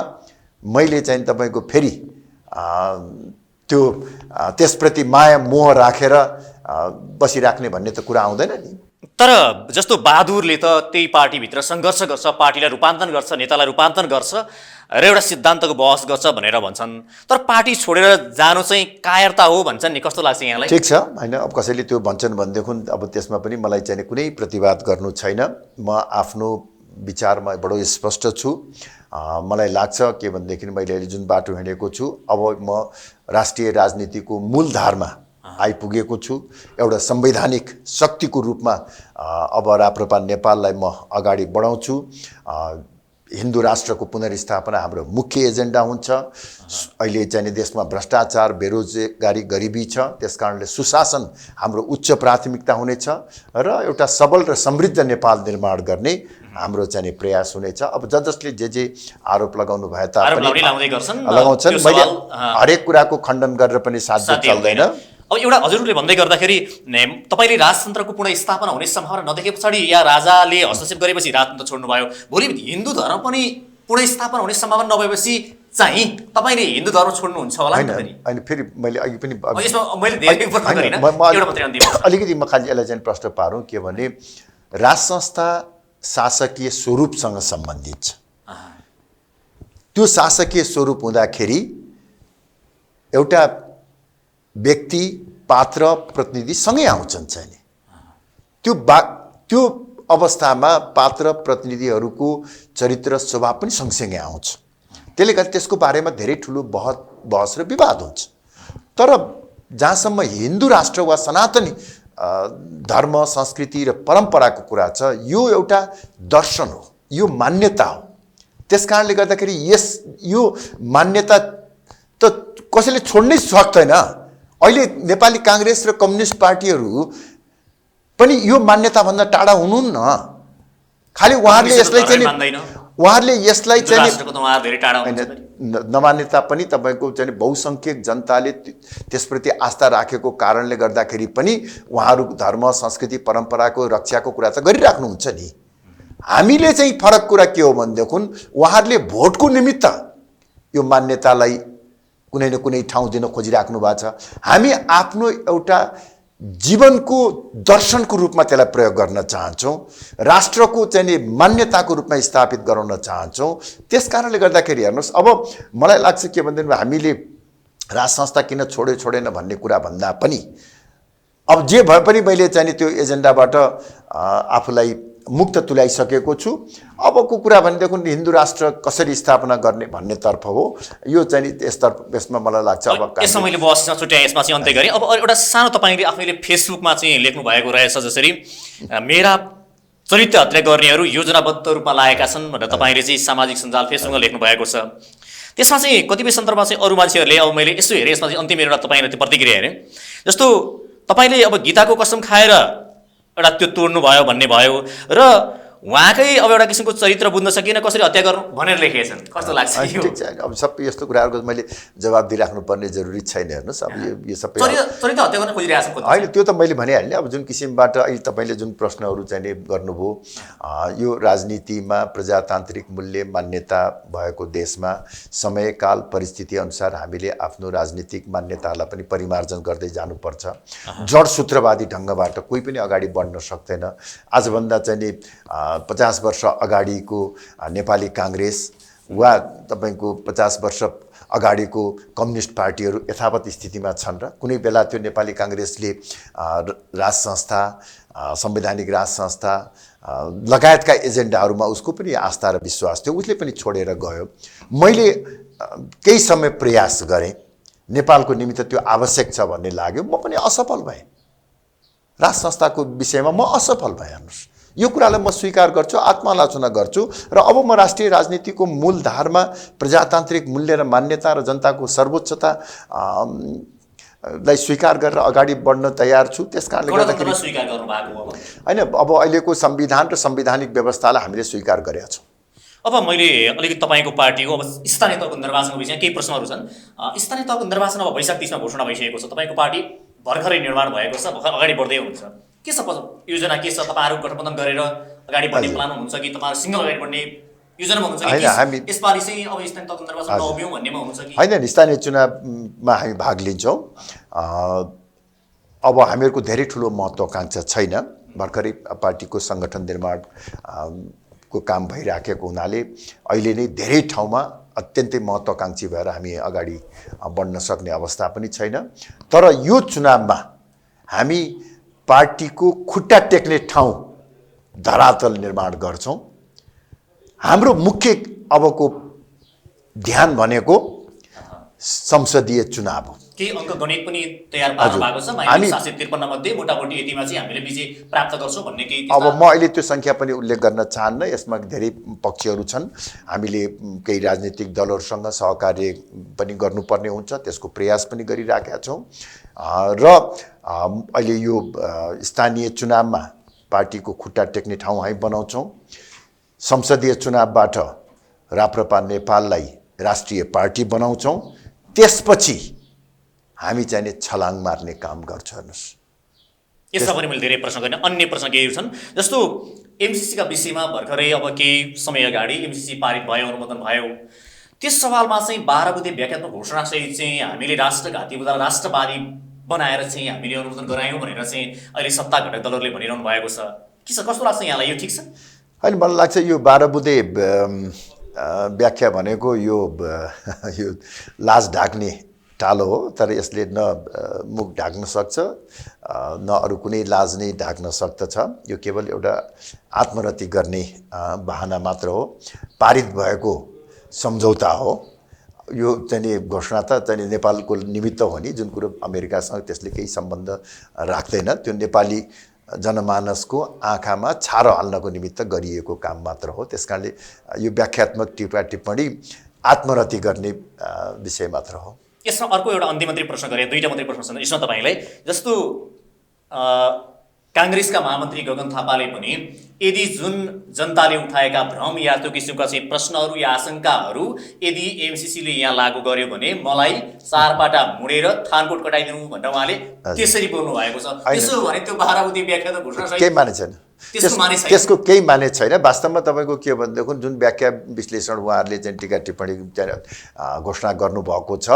Speaker 1: मैले चाहिँ तपाईँको फेरि त्यो त्यसप्रति माया मोह राखेर बसिराख्ने भन्ने त कुरा आउँदैन नि।
Speaker 2: तर जस्तो बहादुरले त त्यही पार्टीभित्र सङ्घर्ष गर्छ, पार्टीलाई रूपान्तरण गर्छ, नेतालाई रूपान्तरण गर्छ र एउटा सिद्धान्तको बहस गर्छ भनेर भन्छन्, तर पार्टी छोडेर जानु चाहिँ कायरता हो भन्छन् नि। कस्तो लाग्छ यहाँलाई?
Speaker 1: ठिक छ, होइन, अब कसैले त्यो भन्छन् भनेदेखि अब त्यसमा पनि मलाई चाहिँ कुनै प्रतिवाद गर्नु छैन। म आफ्नो विचारमा बडो स्पष्ट छु। मलाई लाग्छ के भनेदेखि मैले अहिले जुन बाटो हिँडेको छु, अब म राष्ट्रिय राजनीतिको मूलधारमा आइपुगेको छु। एउटा संवैधानिक शक्तिको रूपमा अब राप्रपा नेपाललाई म अगाडि बढाउँछु। हिन्दू राष्ट्रको पुनर्स्थापना हाम्रो मुख्य एजेन्डा हुन्छ। अहिले चाहिँ देशमा भ्रष्टाचार, बेरोजगारी, गरिबी छ, त्यसकारणले सुशासन हाम्रो उच्च प्राथमिकता हुनेछ र एउटा सबल र समृद्ध नेपाल निर्माण गर्ने हाम्रो चाहिँ प्रयास हुनेछ। अब जसले जे आरोप लगाउनु भए तापनि लगाउँछन्, मैले हरेक कुराको खण्डन गरेर पनि साध्य चल्दैन।
Speaker 2: अब एउटा हजुरले भन्दै गर्दाखेरि तपाईँले राजतन्त्रको पुनर्स्थापना हुने सम्भावना नदेखे पछाडि या राजाले हस्तक्षेप गरेपछि राजतन्त्र छोड्नुभयो, भोलि हिन्दू धर्म पनि पुनर्स्थापना हुने सम्भावना नभएपछि चाहिँ तपाईँले हिन्दू धर्म छोड्नुहुन्छ होला नि?
Speaker 1: होइन, फेरि मैले अघि पनि
Speaker 2: अलिकति
Speaker 1: म खालि यसलाई चाहिँ प्रश्न पारौँ के भने राज संस्था शासकीय स्वरूपसँग सम्बन्धित छ। त्यो शासकीय स्वरूप हुँदाखेरि एउटा व्यक्ति, पात्र, प्रतिनिधि सँगै आउँछन् चाहिँ। त्यो अवस्थामा पात्र प्रतिनिधिहरूको चरित्र स्वभाव पनि सँगसँगै आउँछ। त्यसले गर्दा त्यसको बारेमा धेरै ठुलो बहस र विवाद हुन्छ। तर जहाँसम्म हिन्दू राष्ट्र वा सनातनी धर्म, संस्कृति र परम्पराको कुरा छ, यो एउटा दर्शन हो, यो मान्यता हो। त्यसकारणले गर्दाखेरि यो मान्यता त कसैले छोड्नै सक्दैन। अहिले नेपाली काङ्ग्रेस र कम्युनिस्ट पार्टीहरू पनि यो मान्यताभन्दा टाढा हुनुहुन्न। खालि उहाँहरूले यसलाई चाहिँ नमान्यता पनि तपाईँको चाहिँ बहुसङ्ख्यक जनताले त्यसप्रति आस्था राखेको कारणले गर्दाखेरि पनि उहाँहरू धर्म, संस्कृति, परम्पराको रक्षाको कुरा त गरिराख्नुहुन्छ नि। हामीले चाहिँ फरक कुरा के हो भनेदेखि उहाँहरूले भोटको निमित्त यो मान्यतालाई कुनै न कुनै ठाउँ दिन खोजिराख्नु भएको छ। हामी आफ्नो एउटा जीवनको दर्शनको रूपमा त्यसलाई प्रयोग गर्न चाहन्छौँ, राष्ट्रको चाहिँ मान्यताको रूपमा स्थापित गराउन चाहन्छौँ। त्यसकारणले गर्दाखेरि हेर्नुहोस्, अब मलाई लाग्छ के भन्दैन, हामीले राज संस्था किन छोडेन भन्ने कुरा भन्दा पनि अब जे भए पनि मैले चाहिँ त्यो एजेन्डाबाट आफूलाई मुक्त तुल्याइसकेको छु। अबको कुरा भनेदेखि हिन्दू राष्ट्र कसरी स्थापना गर्ने भन्नेतर्फ हो। यो चाहिँ यसमा मलाई लाग्छ अब
Speaker 2: यसमा मैले बहस छुट्याएँ, यसमा चाहिँ अन्त्य गरेँ। अब एउटा सानो तपाईँले आफैले फेसबुकमा चाहिँ लेख्नु भएको रहेछ, जसरी मेरा चरित्र हत्या गर्नेहरू योजनाबद्ध रूपमा लागेका छन् भनेर तपाईँले चाहिँ सामाजिक सञ्जाल फेसबुकमा लेख्नु भएको छ। त्यसमा चाहिँ कतिपय सन्दर्भमा चाहिँ अरू मान्छेहरूले, अब मैले यसो हेरेँ, यसमा चाहिँ अन्तिम एउटा तपाईँले त्यो प्रतिक्रिया हेरेँ। जस्तो तपाईँले अब गीताको कसम खाएर एउटा त्यो तोड्नु भयो भन्ने भयो र उहाँकै अब एउटा किसिमको चरित्र बुझ्न सकिएन, कसरी हत्या गर्नु भनेर लेखेका छन्। कस्तो लाग्छ यो?
Speaker 1: ठिक छ, अब सबै यस्तो कुराहरूको मैले जवाब दिइराख्नुपर्ने जरुरी छैन। हेर्नुहोस्, अब यो सबै
Speaker 2: चरित्र हत्या गर्न खोजिरहेको छ।
Speaker 1: होइन, त्यो त मैले भनिहालेँ। अब जुन किसिमबाट अहिले तपाईँले जुन प्रश्नहरू चाहिँ गर्नुभयो, यो राजनीतिमा प्रजातान्त्रिक मूल्य मान्यता भएको देशमा समयकाल परिस्थिति अनुसार हामीले आफ्नो राजनीतिक मान्यतालाई पनि परिमार्जन गर्दै जानुपर्छ। जडसूत्रवादी ढङ्गबाट कोही पनि अगाडि बढ्न सक्दैन। आजभन्दा चाहिँ नि 50 वर्ष अगाडिको नेपाली काङ्ग्रेस वा तपाईँको 50 वर्ष अगाडिको कम्युनिस्ट पार्टीहरू यथावत स्थितिमा छन् र कुनै बेला त्यो नेपाली काङ्ग्रेसले राज संस्था, संवैधानिक राज संस्था लगायतका एजेन्डाहरूमा उसको पनि आस्था र विश्वास थियो, उसले पनि छोडेर गयो। मैले केही समय प्रयास गरेँ, नेपालको निमित्त त्यो आवश्यक छ भन्ने लाग्यो, म पनि असफल भएँ। राज संस्थाको विषयमा म असफल भएँ। हेर्नुहोस्, यो कुरालाई म स्वीकार गर्छु, आत्मालोचना गर्छु र अब म राष्ट्रिय राजनीतिको मूलधारमा प्रजातान्त्रिक मूल्य र मान्यता र जनताको सर्वोच्चता लाई स्वीकार गरेर अगाडि बढ्न तयार छु। त्यसकारणले गर्दाखेरि
Speaker 2: स्वीकार गर्नुभएको हो
Speaker 1: होइन, अब अहिलेको संविधान र संवैधानिक व्यवस्थालाई हामीले स्वीकार गरेका छौँ।
Speaker 2: अब मैले अलिकति तपाईँको पार्टीको अब स्थानीय तहको निर्वाचनको विषयमा केही प्रश्नहरू छन्। स्थानीय तहको निर्वाचन अब वैशाख 30मा घोषणा भइसकेको छ। तपाईँको पार्टी भर्खरै निर्माण भएको छ, अगाडि बढ्दै हुनुहुन्छ। के छ योजना, के छ? तपाईँहरू गठबन्धन गरेर अगाडि बढ्ने प्लान हुन्छ कि तपाईँहरू सिङ्गल अगाडि बढ्ने योजनामा हुन्छ कि यसपालि चाहिँ अब स्थानीय तहको निर्वाचन नउभ्यौँ भन्नेमा हुन्छ कि?
Speaker 1: होइन, स्थानीय चुनावमा हामी भाग लिन्छौँ। अब हामीहरूको धेरै ठुलो महत्त्वाकांक्षा छैन। भर्खरै पार्टीको सङ्गठन निर्माण को काम भइराखेको हुनाले अहिले नै धेरै ठाउँमा अत्यन्तै महत्त्वाकांक्षी भएर हामी अगाडि बढ्न सक्ने अवस्था पनि छैन। तर यो चुनावमा हामी पार्टीको खुट्टा टेक्ने ठाउँ धरातल निर्माण गर्छौँ। हाम्रो मुख्य अबको ध्यान भनेको संसदीय चुनाव हो।
Speaker 2: केही अङ्कगणित पनि तयार पार्नु भएको छ? हामी 753 मध्ये मोटामोटी यतिमा चाहिँ हामीले विजय प्राप्त गर्छौँ भन्ने केही?
Speaker 1: अब म अहिले त्यो सङ्ख्या पनि उल्लेख गर्न चाहन्न। यसमा धेरै पक्षहरू छन्। हामीले केही राजनीतिक दलहरूसँग सहकार्य पनि गर्नुपर्ने हुन्छ, त्यसको प्रयास पनि गरिराखेका छौँ। र अहिले यो स्थानीय चुनावमा पार्टीको खुट्टा टेक्ने ठाउँ हामी बनाउँछौँ। संसदीय चुनावबाट राप्रपा नेपाललाई राष्ट्रिय पार्टी बनाउँछौँ। त्यसपछि हामी चाहिँ छलाङ मार्ने काम गर्छ। हेर्नुहोस्,
Speaker 2: यसमा पनि मैले धेरै प्रश्न गर्ने अन्य प्रश्न केही छन्। जस्तो एमसिसीका विषयमा भर्खरै अब केही समय अगाडि एमसिसी पारित भयो, अनुमोदन भयो। त्यस सवालमा चाहिँ 12 बुँदे व्याख्यात्मक घोषणासहित चाहिँ हामीले राष्ट्रघाती राष्ट्रवादी बनाएर चाहिँ हामीले अनुमोदन गरायौँ भनेर चाहिँ अहिले सत्ता घटक दलहरूले भनिरहनु भएको छ। के छ, कस्तो लाग्छ यहाँलाई? यो ठिक छ?
Speaker 1: होइन, मलाई लाग्छ यो 12 बुँदे व्याख्या भनेको यो लाज ढाक्ने टालो हो। तर यसले न मुख ढाक्न सक्छ, न अरू कुनै लाज नै ढाक्न सक्दछ। यो केवल एउटा आत्मरति गर्ने बहाना मात्र हो। पारित भएको सम्झौता हो यो। चाहिँ घोषणा त चाहिँ नेपालको निमित्त हो नि। जुन कुरो अमेरिकासँग त्यसले केही सम्बन्ध राख्दैन। त्यो नेपाली जनमानसको आँखामा छारो हाल्नको निमित्त गरिएको काम मात्र हो। त्यसकारणले यो व्याख्यात्मक टिप्पणी आत्मरति गर्ने विषय मात्र हो।
Speaker 2: यसमा अर्को एउटा अन्तिम मात्रै प्रश्न गरे, दुईटा मात्रै प्रश्न छन् यसमा तपाईँलाई। जस्तो काङ्ग्रेसका महामन्त्री गगन थापाले पनि यदि जुन जनताले उठाएका भ्रम या त्यो किसिमका चाहिँ प्रश्नहरू या आशंकाहरू यदि एमसिसीले यहाँ लागू गर्यो भने मलाई चारपाटा मुडेर थानकोट कटाइदिनु भनेर उहाँले त्यसरी बोल्नु भएको छ। त्यसो भने त्यो 12 बुँदे व्याख्या त घोषणा
Speaker 1: केही माने छैन, त्यसको केही माने छैन। वास्तवमा तपाईँको के भनेदेखि जुन व्याख्या विश्लेषण उहाँहरूले चाहिँ टीका टिप्पणी घोषणा गर्नुभएको छ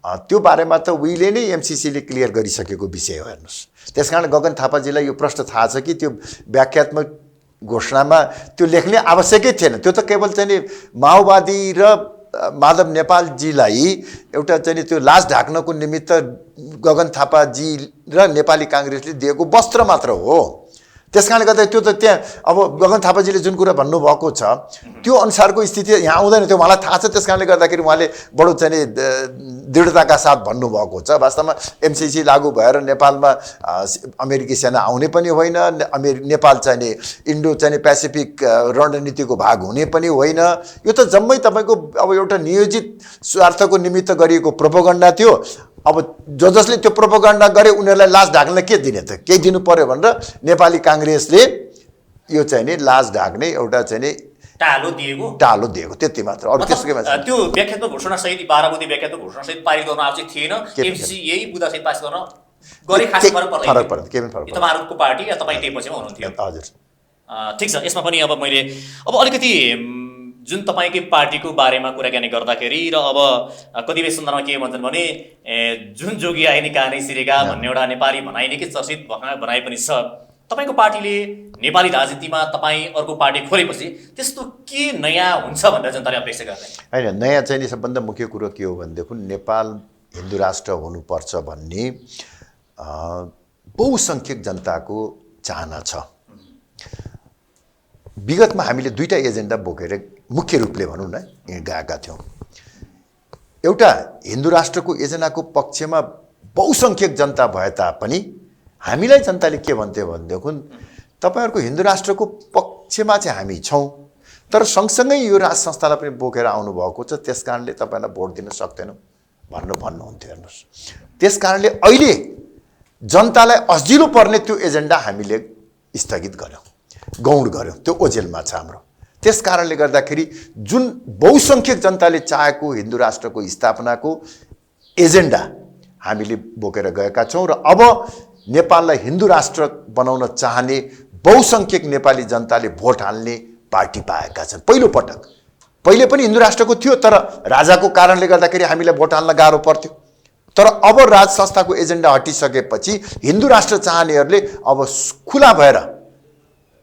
Speaker 1: त्यो बारेमा त उहिले नै एमसिसीले क्लियर गरिसकेको विषय हो। हेर्नुहोस्, त्यसकारण गगन थापाजीलाई यो प्रश्न थाहा छ कि त्यो व्याख्यात्मक घोषणामा त्यो लेख्ने आवश्यकै थिएन। त्यो त केवल चाहिँ माओवादी र माधव नेपालजीलाई एउटा चाहिँ त्यो लाज ढाक्नको निमित्त गगन थापाजी र नेपाली काङ्ग्रेसले दिएको वस्त्र मात्र हो। त्यसकारणले गर्दा त्यो त त्यहाँ अब गगन थापाजीले जुन कुरा भन्नुभएको छ त्यो अनुसारको स्थिति यहाँ आउँदैन, त्यो उहाँलाई थाहा छ। त्यसकारणले गर्दाखेरि उहाँले बडो चाहिँ दृढताका साथ भन्नुभएको छ। वास्तवमा एमसिसी लागू भएर नेपालमा अमेरिकी सेना आउने पनि होइन, नेपाल चाहिँ इन्डो चाहिँ पेसिफिक रणनीतिको भाग हुने पनि होइन। यो त जम्मै तपाईँको अब एउटा नियोजित स्वार्थको निमित्त गरिएको प्रोपोगन्डा थियो। अब जसले त्यो प्रोपोगन्डा गरे उनीहरूलाई लाज ढाक्न के दिने त? केही दिनु पर्यो भनेर नेपाली काङ्ग्रेसले यो चाहिँ नि लाज ढाक्ने एउटा चाहिँ नि
Speaker 2: टालो दिएको
Speaker 1: टालो दिएको, त्यति मात्र, अरू त्यसको केही मात्र।
Speaker 2: त्यो व्याख्यात्मक घोषणासहित 12 बुँदे व्याख्यात्मक घोषणासहित पारित गर्न आवश्यक थिएन, एमसीसी यही बुँदासहित पास गर्न गरे खास फरक
Speaker 1: फरक पर्दैन, केही पनि फरक पर्दैन।
Speaker 2: तपाईँहरूको पार्टी या तपाईँ त्यही पछिमा हुनुहुन्थ्यो।
Speaker 1: हजुर
Speaker 2: ठिक छ। यसमा पनि अब मैले अलिकति जुन तपाईँकै पार्टीको बारेमा कुराकानी गर्दाखेरि र अब कतिपय सन्दर्भमा के भन्छन् भने जुन जोगी आए नि कहाँ नै सिरेका भन्ने एउटा नेपाली भनाइ निकै चर्चित भनाइ पनि छ। तपाईँको पार्टीले नेपाली राजनीतिमा तपाईँ अर्को पार्टी खोलेपछि त्यस्तो के नयाँ हुन्छ भनेर जनताले अपेक्षा गर्दैन?
Speaker 1: होइन, नयाँ चाहिँ नि सबभन्दा मुख्य कुरो के हो भनेदेखि नेपाल हिन्दू राष्ट्र हुनुपर्छ भन्ने बहुसङ्ख्यक जनताको चाहना छ। विगतमा हामीले दुईटा एजेन्डा बोकेर मुख्य रूपले भनौँ न गएका थियौँ। एउटा हिन्दू राष्ट्रको एजेन्डाको पक्षमा बहुसङ्ख्यक जनता भए तापनि हामीलाई जनताले के भन्थ्यो भनेदेखि तपाईँहरूको हिन्दू राष्ट्रको पक्षमा चाहिँ हामी छौँ, तर सँगसँगै यो राज संस्थालाई पनि बोकेर आउनुभएको छ, त्यस कारणले तपाईँलाई भोट दिन सक्दैनौँ भन्नुहुन्थ्यो। हेर्नुहोस्, त्यस कारणले अहिले जनतालाई अझिलो पर्ने त्यो एजेन्डा हामीले स्थगित गऱ्यौँ, गौड गऱ्यौँ, त्यो ओझेलमा छ हाम्रो। त्यस कारणले गर्दाखेरि जुन बहुसङ्ख्यक जनताले चाहेको हिन्दू राष्ट्रको स्थापनाको एजेन्डा हामीले बोकेर गएका छौँ र अब नेपाललाई हिन्दू राष्ट्र बनाउन चाहने बहुसङ्ख्यक नेपाली जनताले भोट हाल्ने पार्टी पाएका छन्। पहिलोपटक, पहिले पनि हिन्दू राष्ट्रको थियो तर राजाको कारणले गर्दाखेरि हामीलाई भोट हाल्न गाह्रो पर्थ्यो, तर अब राज संस्थाको एजेन्डा हटिसकेपछि हिन्दू राष्ट्र चाहनेहरूले अब खुला भएर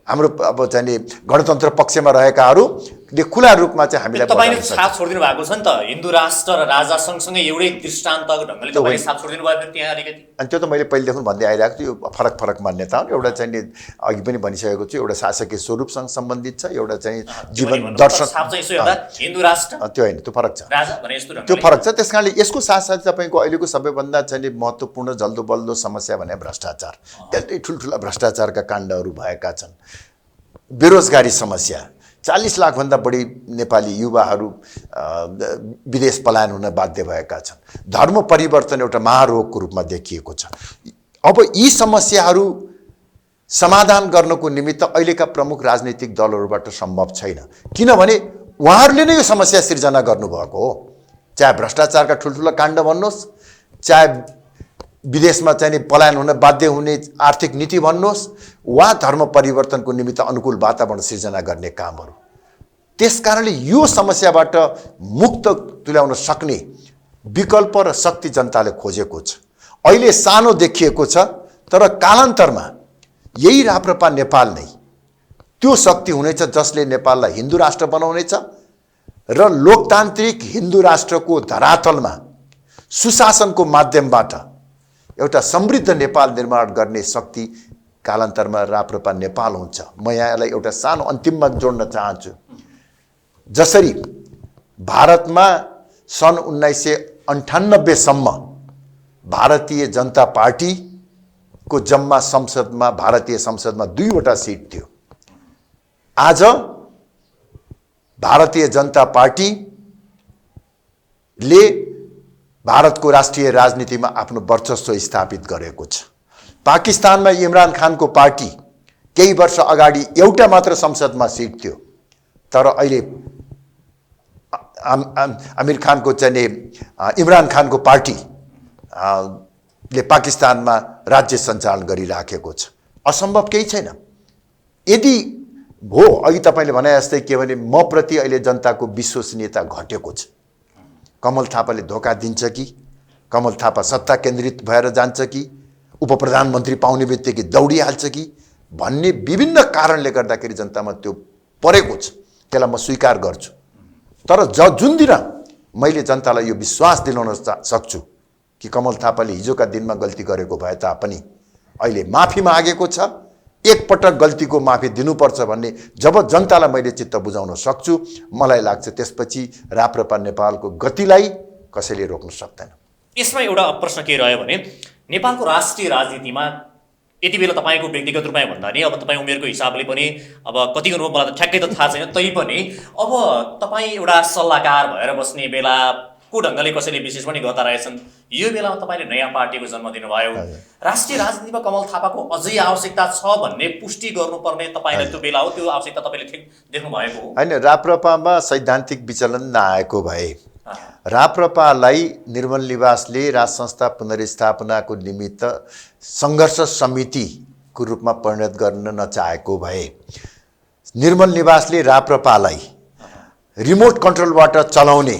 Speaker 1: हाम्रो अब चाहिँ नि गणतन्त्र पक्षमा रहेकाहरूले खुला रूपमा चाहिँ हामीलाई
Speaker 2: तपाईँले साथ छोडिदिनु भएको छ नि त, हिन्दू राष्ट्र र राजा सँगसँगै एउटै दृष्टान्तको ढङ्गले तपाईँले साथ छोडिदिनु भयो फेरि त्यहाँ अलिकति।
Speaker 1: अनि त्यो त मैले पहिलेदेखि भन्दै आइरहेको छु, यो फरक फरक मान्यता हो। एउटा चाहिँ नि अघि पनि भनिसकेको छु, एउटा शासकीय स्वरूपसँग सम्बन्धित छ, एउटा चाहिँ जीवन दर्शन।
Speaker 2: हिन्दू राष्ट्र
Speaker 1: त्यो होइन, त्यो फरक छ,
Speaker 2: त्यो
Speaker 1: फरक छ। त्यस कारणले यसको साथसाथै तपाईँको अहिलेको सबैभन्दा चाहिँ नि महत्त्वपूर्ण जल्दो बल्दो समस्या भने भ्रष्टाचार। धेरै ठुल्ठुला भ्रष्टाचारका काण्डहरू भएका छन्। बेरोजगारी समस्या, 40 लाखभन्दा बढी नेपाली युवाहरू विदेश पलायन हुन बाध्य भएका छन्। धर्म परिवर्तन एउटा महारोगको रूपमा देखिएको छ। अब यी समस्याहरू समाधान गर्नको निमित्त अहिलेका प्रमुख राजनीतिक दलहरूबाट सम्भव छैन, किनभने उहाँहरूले नै यो समस्या सिर्जना गर्नुभएको हो। चाहे भ्रष्टाचारका ठुल्ठुला काण्ड भन्नुहोस्, चाहे विदेशमा चाहिँ नि पलायन हुन बाध्य हुने आर्थिक नीति भन्नुहोस्, वा धर्म परिवर्तनको निमित्त अनुकूल वातावरण सिर्जना गर्ने कामहरू। त्यस कारणले यो समस्याबाट मुक्त तुल्याउन सक्ने विकल्प र शक्ति जनताले खोजेको छ। अहिले सानो देखिएको छ, तर कालान्तरमा यही राप्रपा नेपाल नै त्यो शक्ति हुनेछ जसले नेपाललाई हिन्दू राष्ट्र बनाउनेछ र लोकतान्त्रिक हिन्दू राष्ट्रको धरातलमा सुशासनको माध्यमबाट एउटा समृद्ध नेपाल निर्माण गर्ने शक्ति कालान्तरमा राप्रपा नेपाल हुन्छ। म यहाँलाई एउटा सानो अन्तिममा जोड्न चाहन्छु। जसरी भारतमा सन् 1998 सम्म भारतीय जनता पार्टीको जम्मा संसदमा, भारतीय संसदमा 2वटा सिट थियो। आज भारतीय जनता पार्टीले भारतको राष्ट्रिय राजनीतिमा आफ्नो वर्चस्व स्थापित गरेको छ। पाकिस्तानमा इमरान खानको पार्टी केही वर्ष अगाडि एउटा मात्र संसदमा सिट थियो, तर अहिले आमिर खानको चाहिँ इमरान खानको पार्टी ले पाकिस्तानमा राज्य सञ्चालन गरिराखेको छ। असम्भव केही छैन। यदि हो, अघि तपाईँले भने जस्तै के भने म प्रति अहिले जनताको विश्वसनीयता घटेको छ। कमल थापाले धोका दिन्छ कि, कमल थापा सत्ता केन्द्रित भएर जान्छ कि, उपप्रधानमन्त्री पाउने बित्तिकै दौडिहाल्छ कि भन्ने विभिन्न कारणले गर्दाखेरि जनतामा त्यो परेको छ। त्यसलाई म स्वीकार गर्छु, तर जुन दिन मैले जनतालाई यो विश्वास दिलाउन सक्छु कि कमल थापाले हिजोका दिनमा गल्ती गरेको भए तापनि अहिले माफी मागेको छ, एकपटक गल्तीको माफी दिनुपर्छ भन्ने जब जनतालाई मैले चित्त बुझाउन सक्छु, मलाई लाग्छ त्यसपछि राप्रपा नेपालको गतिलाई कसैले रोक्न सक्दैन।
Speaker 2: यसमा एउटा प्रश्न के रह्यो भने नेपालको राष्ट्रिय राजनीतिमा यति बेला तपाईँको व्यक्तिगत रूपमा भन्दा नि अब तपाईँ उमेरको हिसाबले पनि अब कति गर्नु मलाई त ठ्याक्कै त थाहा छैन, तैपनि अब तपाईँ एउटा सल्लाहकार भएर बस्ने बेला को ढङ्गले कसैले विशेष पनि गर्दा रहेछन्। यो बेलामा तपाईँले नयाँ पार्टीको जन्म दिनुभयो। राष्ट्रिय राजनीतिमा कमल थापाको अझै आवश्यकता छ भन्ने पुष्टि गर्नुपर्ने तपाईँलाई त्यो बेला हो, त्यो आवश्यकता तपाईँले देख्नु भएको हो?
Speaker 1: होइन, राप्रपामा सैद्धान्तिक विचलन नआएको भए राप्रपालाई निर्मल निवासले राज संस्था पुनर्स्थापनाको निमित्त सङ्घर्ष समितिको रूपमा परिणत गर्न नचाहेको भए, निर्मल निवासले राप्रपालाई रिमोट कन्ट्रोलबाट चलाउने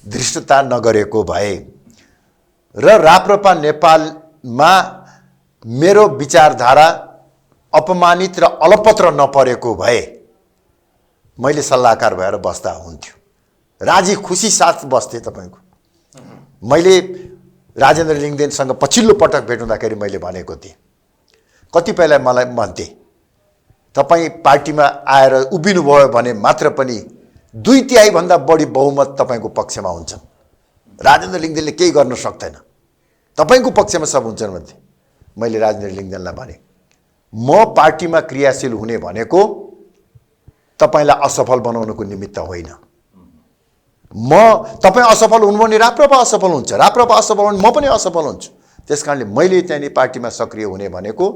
Speaker 1: धृष्टता नगरेको भए र राप्रपा नेपालमा मेरो विचारधारा अपमानित र अलपत्र नपरेको भए मैले सल्लाहकार भएर बस्दा हुन्थ्यो, राजी खुसी साथ बस्थे। तपाईँको मैले राजेन्द्र लिङ्गदेनसँग पछिल्लो पटक भेट हुँदाखेरि मैले भनेको थिएँ, कतिपयलाई मलाई भन्थे तपाईँ पार्टीमा आएर उभिनुभयो भने मात्र पनि 2/3 भन्दा बढी बहुमत तपाईँको पक्षमा हुन्छ, राजेन्द्र लिङ्गदेनले केही गर्न सक्दैन, तपाईँको पक्षमा सब हुन्छन् भन्थे। मैले राजेन्द्र लिङ्गदेनलाई भने म पार्टीमा क्रियाशील हुने भनेको तपाईँलाई असफल बनाउनको निमित्त होइन। तपाईँ असफल हुनु भने राप्रपा असफल हुन्छ, राप्रपा असफल भने म पनि असफल हुन्छु। त्यस कारणले मैले त्यहाँनिर पार्टीमा सक्रिय हुने भनेको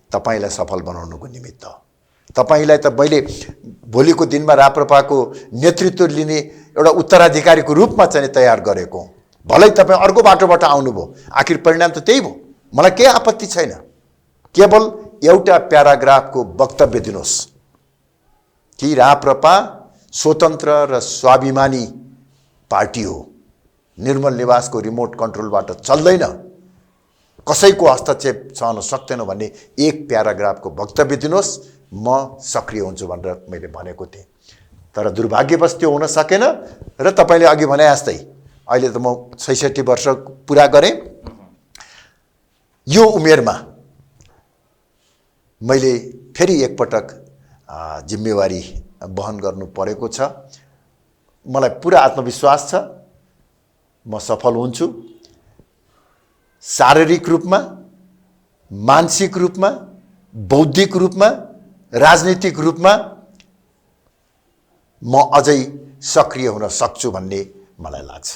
Speaker 1: तपाईँलाई सफल बनाउनुको निमित्त हो। तपाईँलाई त मैले भोलिको दिनमा राप्रपाको नेतृत्व लिने एउटा उत्तराधिकारीको रूपमा चाहिँ तयार गरेको, भलै तपाईँ अर्को बाटोबाट आउनुभयो, आखिर परिणाम त त्यही भयो, मलाई केही आपत्ति छैन। केवल एउटा प्याराग्राफको वक्तव्य दिनुहोस् कि राप्रपा स्वतन्त्र र स्वाभिमानी पार्टी हो, निर्मल निवासको रिमोट कन्ट्रोलबाट चल्दैन, कसैको हस्तक्षेप सहन सक्दैन भन्ने एक प्याराग्राफको वक्तव्य दिनुहोस्, म सक्रिय हुन्छु भनेर मैले भनेको थिएँ। तर दुर्भाग्यवश त्यो हुन सकेन र तपाईँले अघि भने जस्तै अहिले त म 66 वर्ष पुरा गरेँ। यो उमेरमा मैले फेरि एकपटक जिम्मेवारी वहन गर्नु परेको छ। मलाई पुरा आत्मविश्वास छ म सफल हुन्छु, शारीरिक रूपमा, मानसिक रूपमा, बौद्धिक रूपमा, राजनीतिक रूपमा म अझै सक्रिय हुन सक्छु भन्ने मलाई लाग्छ।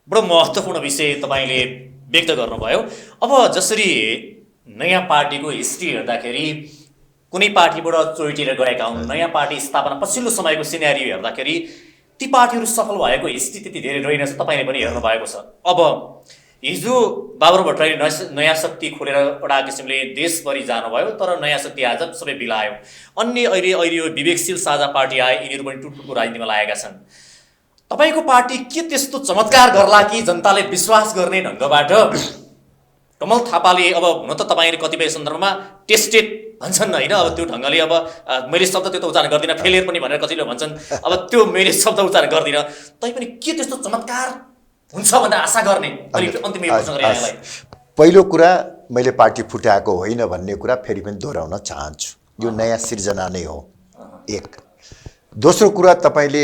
Speaker 2: बडो महत्त्वपूर्ण विषय तपाईँले व्यक्त गर्नुभयो। अब जसरी नयाँ पार्टीको हिस्ट्री हेर्दाखेरि कुनै पार्टीबाट चोइटिएर गएका हुन्, नयाँ पार्टी स्थापना पछिल्लो समयको सिनेरियो हेर्दाखेरि ती पार्टीहरू सफल भएको हिस्ट्री त्यति धेरै रहेनछ, तपाईँले पनि हेर्नु भएको छ। अब हिजो बाबुराम भट्टराईले नयाँ शक्ति खोलेर एउटा किसिमले देशभरि जानुभयो, तर नयाँ शक्ति आज सबै बिलायो। अन्य अहिले यो विवेकशील साझा पार्टी आए, यिनीहरू पनि टुटपुटको राजनीतिमा लागेका छन्। तपाईँको पार्टी के त्यस्तो चमत्कार गर्ला कि जनताले विश्वास गर्ने ढङ्गबाट कमल थापाले, अब हुन त तपाईँले कतिपय सन्दर्भमा टेस्टेड भन्छन् होइन, अब त्यो ढङ्गले, अब मैले शब्द त्यो त उच्चारण गर्दिनँ, फेलियर पनि भनेर कतिले भन्छन्, अब त्यो मैले शब्द उच्चारण गर्दिनँ, तैपनि के त्यस्तो चमत्कार हुन्छ भनेर आशा गर्ने? अन्तिम
Speaker 1: पहिलो कुरा, मैले पार्टी फुटाएको होइन भन्ने कुरा फेरि पनि दोहोऱ्याउन चाहन्छु, यो नयाँ सिर्जना नै हो एक। दोस्रो कुरा, तपाईँले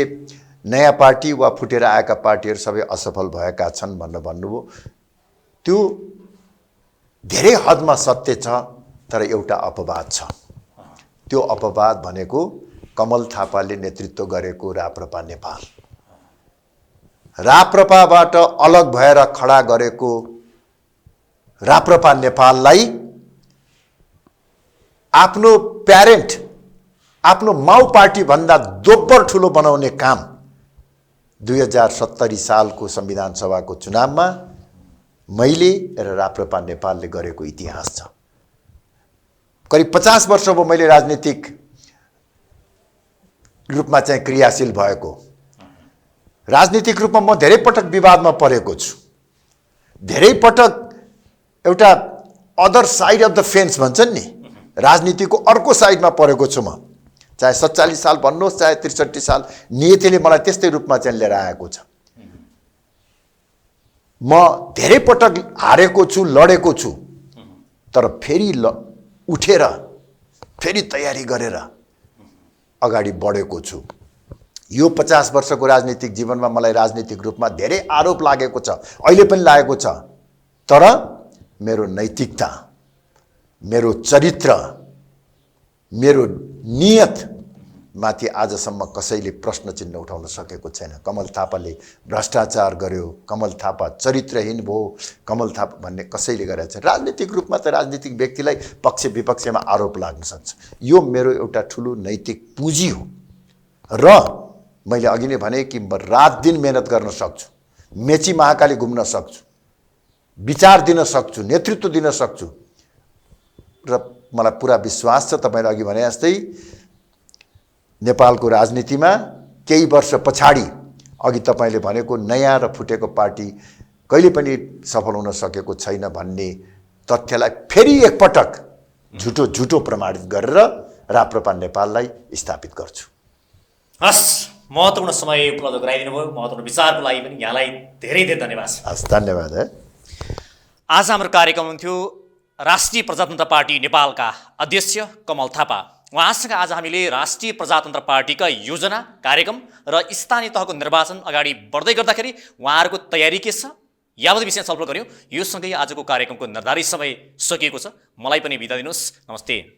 Speaker 1: नयाँ पार्टी वा फुटेर आएका पार्टीहरू सबै असफल भएका छन् भनेर भन्नुभयो, त्यो धेरै हदमा सत्य छ, तर एउटा अपवाद छ। त्यो अपवाद भनेको कमल थापाले नेतृत्व गरेको राप्रपा नेपाल, राप्रपाबाट अलग भएर खडा गरेको राप्रपा नेपाललाई आफ्नो प्यारेन्ट, आफ्नो माउ पार्टी भन्दा दोब्बर ठुलो बनाउने काम 2070 सालको संविधान सभाको चुनावमा मैले र राप्रपा नेपालले गरेको इतिहास छ। करिब 50 वर्ष भयो मैले राजनीतिक रूपमा चाहिँ क्रियाशील भएको। राजनीतिक रूपमा म धेरै पटक विवादमा परेको छु, धेरै पटक एउटा अदर साइड अफ द फेन्स भन्छन् नि, राजनीतिको अर्को साइडमा परेको छु म। चाहे 47 साल भन्नुहोस्, चाहे 63 साल, नियतिले मलाई त्यस्तै रूपमा चाहिँ लिएर आएको छ। म धेरै पटक हारेको छु, लडेको छु, तर फेरि उठेर फेरि तयारी गरेर अगाडि बढेको छु। यो 50 वर्षको राजनीतिक जीवनमा मलाई राजनीतिक रूपमा धेरै आरोप लागेको छ, अहिले पनि लागेको छ, तर मेरो नैतिकता, मेरो चरित्र, मेरो नियत माथि आजसम्म कसैले प्रश्न चिन्ह उठाउन सकेको छैन। कमल थापाले भ्रष्टाचार गर्यो, कमल थापा चरित्रहीन भयो, कमल थापा भन्ने कसैले गरेको छैन। राजनीतिक रूपमा त राजनीतिक व्यक्तिलाई पक्ष विपक्षमा आरोप लाग्न सक्छ। यो मेरो एउटा ठुलो नैतिक पुँजी हो र मैले अघि नै भने कि म रात दिन मेहनत गर्न सक्छु, मेची महाकाली घुम्न सक्छु, विचार दिन सक्छु, नेतृत्व दिन सक्छु र मलाई पुरा विश्वास छ तपाईँले अघि भने जस्तै नेपालको राजनीतिमा केही वर्ष पछाडि अघि तपाईँले भनेको नयाँ र फुटेको पार्टी कहिले पनि सफल हुन सकेको छैन भन्ने तथ्यलाई फेरि एकपटक झुटो प्रमाणित गरेर राप्रपा नेपाललाई स्थापित गर्छु।
Speaker 2: हस्, महत्त्वपूर्ण समय उपलब्ध गराइदिनु भयो। महत्त्वपूर्ण विचारको लागि पनि यहाँलाई धेरै धेरै धन्यवाद।
Speaker 1: हस्, धन्यवाद।
Speaker 2: आज हाम्रो कार्यक्रम हुन्थ्यो राष्ट्रिय प्रजातन्त्र पार्टी नेपालका अध्यक्ष कमल थापा। उहाँसँग आज हामीले राष्ट्रिय प्रजातन्त्र पार्टीका योजना, कार्यक्रम र स्थानीय तहको निर्वाचन अगाडि बढ्दै गर्दाखेरि उहाँहरूको तयारी के छ यावत विषय छलफल गऱ्यौँ। यो सँगै आजको कार्यक्रमको निर्धारित समय सकिएको छ। मलाई पनि बिदा दिनुहोस्। नमस्ते।